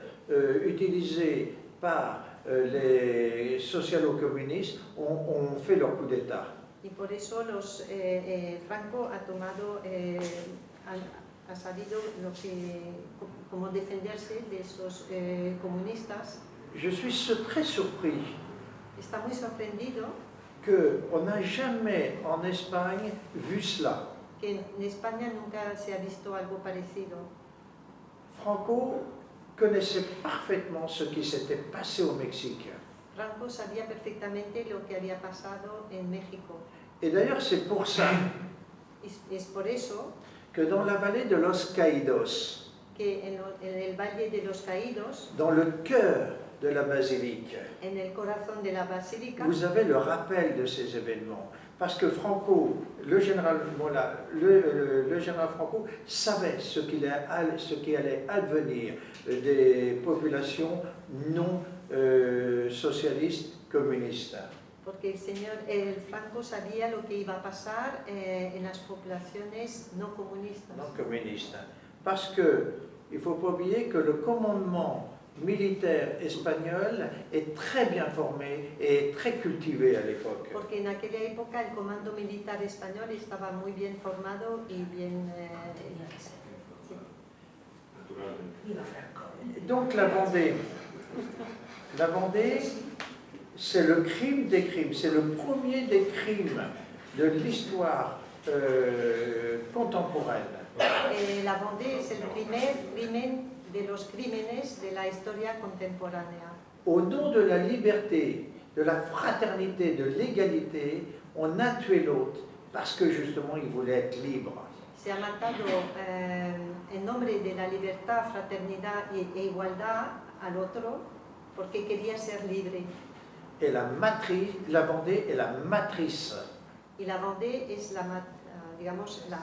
Speaker 2: utilisées par les socialo-communistes, ont fait leur coup d'État.
Speaker 3: y por eso Franco ha sabido cómo defenderse de esos comunistas.
Speaker 2: Je suis très surpris
Speaker 3: Está muy sorprendido
Speaker 2: qu'on n'a jamais en Espagne vu cela.
Speaker 3: que en España nunca se ha visto algo parecido.
Speaker 2: Franco connaissait parfaitement ce qui s'était passé au Mexique.
Speaker 3: Franco sabía perfectamente lo que había pasado en México.
Speaker 2: Et d'ailleurs, c'est pour ça
Speaker 3: Es por eso
Speaker 2: que dans la vallée de Los Caídos,
Speaker 3: que en el Valle de los Caídos,
Speaker 2: dans le cœur de la basilique,
Speaker 3: en el corazón de la basílica,
Speaker 2: vous avez le rappel de ces événements. Parce que Franco, le général Mola, le général Franco savait ce qui allait advenir des populations non socialistes communistes.
Speaker 3: porque el Franco sabía lo que iba a pasar en las poblaciones no comunistas.
Speaker 2: Non communistes. Parce que il ne faut pas oublier que le commandement militaire espagnol est très bien formé et très cultivé à l'époque.
Speaker 3: Porque en aquella época el comando militar español estaba muy bien formado y bien...
Speaker 4: Tenía que ser.
Speaker 3: sí.
Speaker 4: Viva Franco.
Speaker 2: Donc la Vendée, c'est le crime des crimes, c'est le premier des crimes de l'histoire contemporaine.
Speaker 3: La Vendée es el primer crimen de los crímenes de la historia contemporánea.
Speaker 2: Au nom de la liberté de la fraternité, de l'égalité, on a tué l'autre parce que justement il voulait être libre.
Speaker 3: Se ha matado en nombre de la libertad, fraternidad e igualdad al otro porque quería ser libre.
Speaker 2: Et la Vendée est la matrice,
Speaker 3: Y la Vendée es la matriz
Speaker 2: la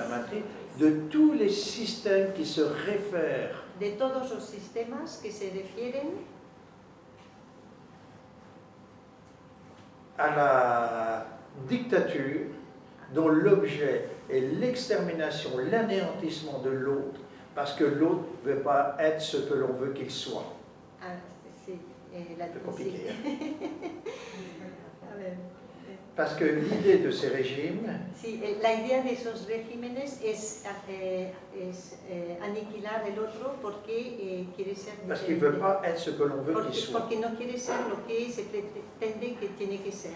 Speaker 2: matrice de tous les systèmes qui se réfèrent
Speaker 3: de todos los sistemas que se refieren
Speaker 2: à la dictature dont l'objet est l'extermination, l'anéantissement de l'autre, parce que l'autre ne veut pas être ce que l'on veut qu'il soit.
Speaker 3: Ah, sí,
Speaker 2: C'est compliqué.
Speaker 3: A ver,
Speaker 2: Parce que l'idée de ces régimes,
Speaker 3: sí, la idea de esos regímenes es aniquilar el otro porque quiere ser
Speaker 2: parce qu'il ne veut
Speaker 3: diferente.
Speaker 2: pas être ce que l'on veut qu'il soit.
Speaker 3: Porque no quiere ser lo que se pretende que tiene que ser.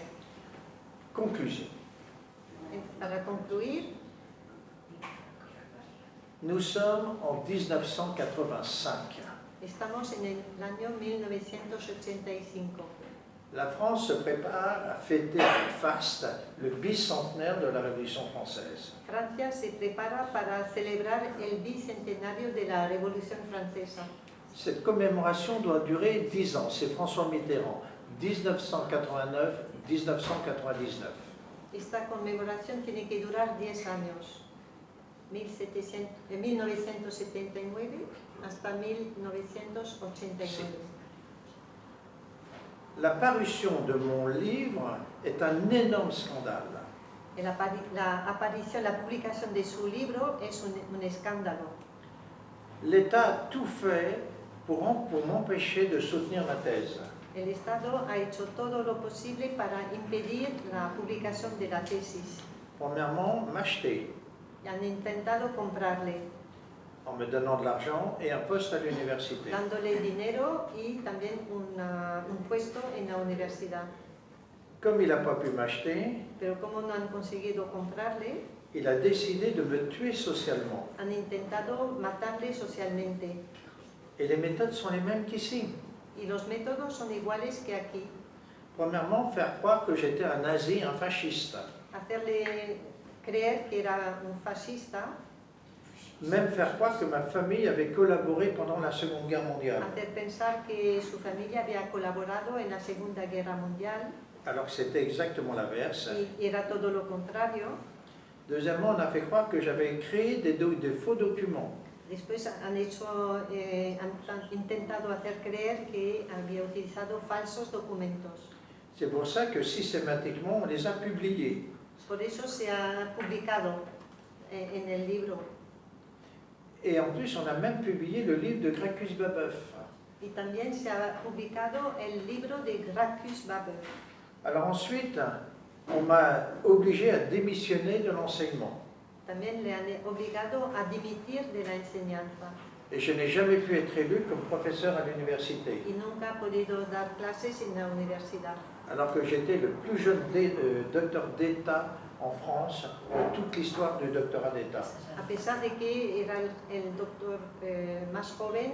Speaker 2: Conclusion.
Speaker 3: Para concluir,
Speaker 2: Nous sommes en 1985.
Speaker 3: estamos en el año 1985.
Speaker 2: La France se prépare à fêter avec faste le bicentenaire de la Révolution française.
Speaker 3: Francia se prepara para celebrar el bicentenario de la Revolución Francesa.
Speaker 2: Cette commémoration doit durer 10 ans. C'est François Mitterrand, 1989-1999.
Speaker 3: Esta conmemoración tiene que durar 10 años, 1979 hasta 1989.
Speaker 2: La parution de mon livre est un énorme scandale.
Speaker 3: La publicación de su libro es un escándalo.
Speaker 2: L'État a tout fait pour m'empêcher de soutenir ma thèse.
Speaker 3: El Estado ha hecho todo lo posible para impedir la publicación de la tesis.
Speaker 2: Premièrement, m'acheter
Speaker 3: Y han intentado comprarle,
Speaker 2: en me donnant de l'argent et un poste à l'université.
Speaker 3: dándole dinero y también un puesto en la universidad.
Speaker 2: Comme il n'a pas pu m'acheter,
Speaker 3: Pero como no han conseguido comprarle,
Speaker 2: il a décidé de me tuer socialement.
Speaker 3: han intentado matarle socialmente.
Speaker 2: Et les méthodes sont les mêmes qu'ici.
Speaker 3: Y los métodos son iguales que aquí.
Speaker 2: Premièrement, faire croire que j'étais un nazi, un fasciste.
Speaker 3: Hacerle creer que era un fascista,
Speaker 2: Même faire croire que ma famille avait collaboré pendant la Seconde Guerre mondiale.
Speaker 3: hacer pensar que su familia había colaborado en la Segunda Guerra Mundial,
Speaker 2: Alors que c'était exactement l'inverse.
Speaker 3: y era todo lo contrario.
Speaker 2: Deuxièmement, on a fait croire que j'avais créé des faux documents.
Speaker 3: Después han intentado hacer creer que había utilizado falsos documentos.
Speaker 2: C'est pour ça que systématiquement, on les a publiés.
Speaker 3: Por eso se ha publicado en el libro.
Speaker 2: Et en plus, on a même publié le livre de Gracchus Babeuf.
Speaker 3: Y también se ha publicado el libro de Gracchus Babeuf.
Speaker 2: Alors ensuite, on m'a obligé à démissionner de l'enseignement.
Speaker 3: También le han obligado a dimitir de la enseñanza.
Speaker 2: Et je n'ai jamais pu être élu comme professeur à l'université.
Speaker 3: Y nunca ha podido dar clases en la universidad.
Speaker 2: Alors que j'étais le plus jeune docteur d'État en France de toute l'histoire du doctorat d'État.
Speaker 3: A pesar de que era el doctor más joven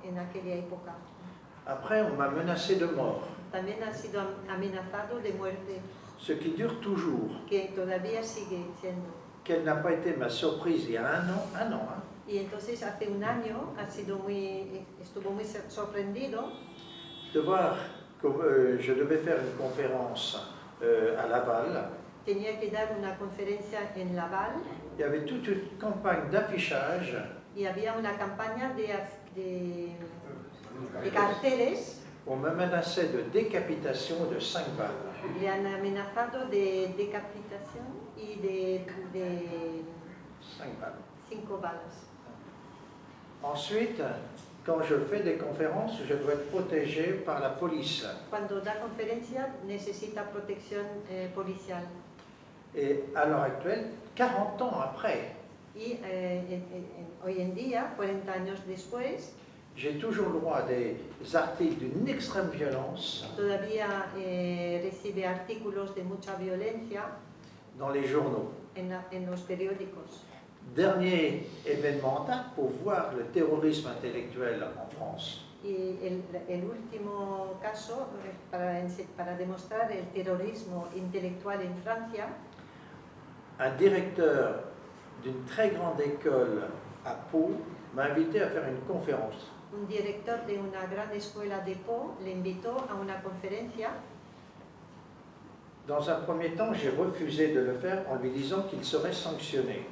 Speaker 3: en aquella época.
Speaker 2: Après, on m'a menacé de mort,
Speaker 3: También ha sido amenazado de muerte,
Speaker 2: ce qui dure toujours.
Speaker 3: que todavía sigue siendo.
Speaker 2: Quelle n'a pas été ma surprise il y a un an, hein,
Speaker 3: Y entonces hace un año estuvo muy sorprendido
Speaker 2: de voir que je devais faire une conférence à Laval.
Speaker 3: tenía que dar una conferencia en Laval
Speaker 2: Il y avait toute une campagne d'affichage
Speaker 3: y había una campaña de carteles.
Speaker 2: où on me menaçait de décapitation de 5 balles.
Speaker 3: Le han amenazado de decapitación y de
Speaker 2: 5 balles.
Speaker 3: 5 balas.
Speaker 2: Ensuite, quand je fais des conférences, je dois être protégé par la police.
Speaker 3: Cuando da conferencia necesita protección policial.
Speaker 2: Et à l'heure actuelle, 40 ans après,
Speaker 3: Y hoy en día, 40 años después,
Speaker 2: j'ai toujours le droit à des articles d'une extrême violence
Speaker 3: todavía recibe artículos de mucha violencia
Speaker 2: dans les journaux.
Speaker 3: en los periódicos.
Speaker 2: Dernier événement en date pour voir le terrorisme intellectuel en France.
Speaker 3: Y el último caso, para demostrar el terrorismo intelectual en Francia,
Speaker 2: un directeur d'une très grande école à Pau m'a invité à faire une conférence.
Speaker 3: un director de una gran escuela de Pau le invitó a una conferencia.
Speaker 2: Dans un premier temps, j'ai refusé de le faire en lui disant qu'il serait sanctionné.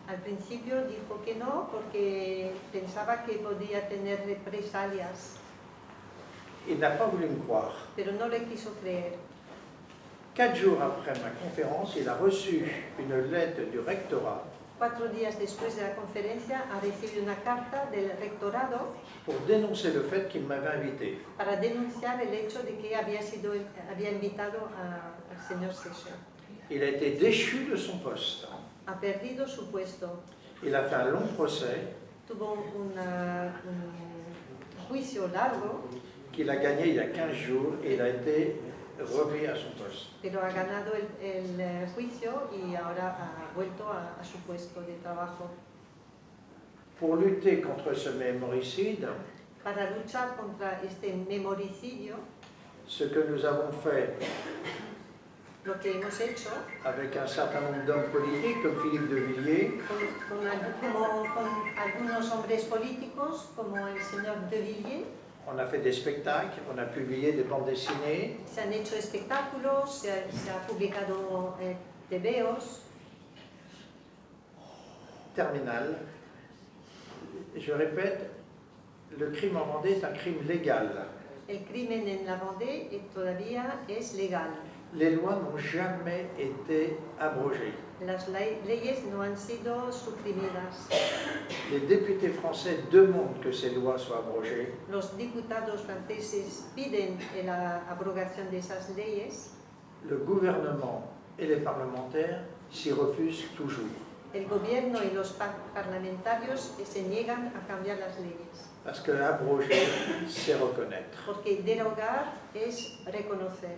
Speaker 3: Al principio dijo que no porque pensaba que podía tener represalias,
Speaker 2: Il n'a pas voulu me croire.
Speaker 3: pero no le quiso creer.
Speaker 2: 4 jours après ma conférence, il a reçu une lettre du rectorat
Speaker 3: 4 días después de la conferencia ha recibido una carta del rectorado
Speaker 2: pour dénoncer le fait qu'il m'avait invité.
Speaker 3: para denunciar el hecho de que había invitado al señor Seychelles.
Speaker 2: Il a été déchu de son poste.
Speaker 3: Ha perdido su puesto.
Speaker 2: Il a fait un long procès
Speaker 3: Tuvo un juicio largo,
Speaker 2: qu'il a gagné il y a 15 jours et il a été remis à son poste.
Speaker 3: pero ha ganado el juicio y ahora ha vuelto a su puesto de trabajo.
Speaker 2: Pour lutter contre ce mémoricide,
Speaker 3: Para luchar contra este memoricidio,
Speaker 2: ce que nous avons fait
Speaker 3: lo que hemos hecho
Speaker 2: avec un certain nombre d'hommes politiques comme Philippe de Villiers,
Speaker 3: con algunos hombres políticos como el señor de Villiers,
Speaker 2: on a fait des spectacles, on a publié des bandes dessinées,
Speaker 3: se han hecho espectáculos, se ha publicado tebeos.
Speaker 2: terminales. Je répète, le crime en Vendée est un crime légal.
Speaker 3: El crimen en la Vendée todavía es legal.
Speaker 2: Les lois n'ont jamais été abrogées.
Speaker 3: Las leyes no han sido suprimidas.
Speaker 2: Les députés français demandent que ces lois soient abrogées.
Speaker 3: Los diputados franceses piden la abrogación de esas leyes.
Speaker 2: Le gouvernement et les parlementaires s'y refusent toujours.
Speaker 3: El gobierno y los parlamentarios se niegan a cambiar las leyes.
Speaker 2: Parce que abroger, c'est reconnaître.
Speaker 3: Porque derogar es reconocer.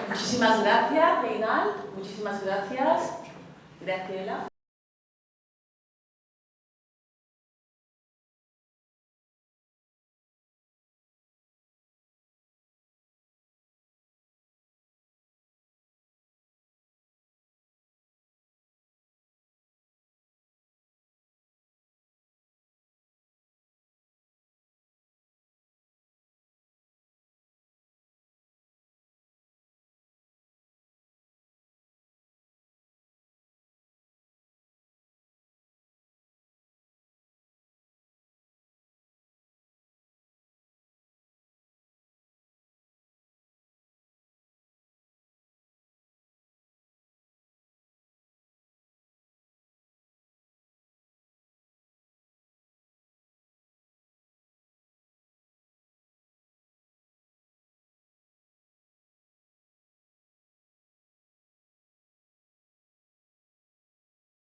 Speaker 1: Muchísimas gracias, Reinald. Muchísimas gracias, Graciela.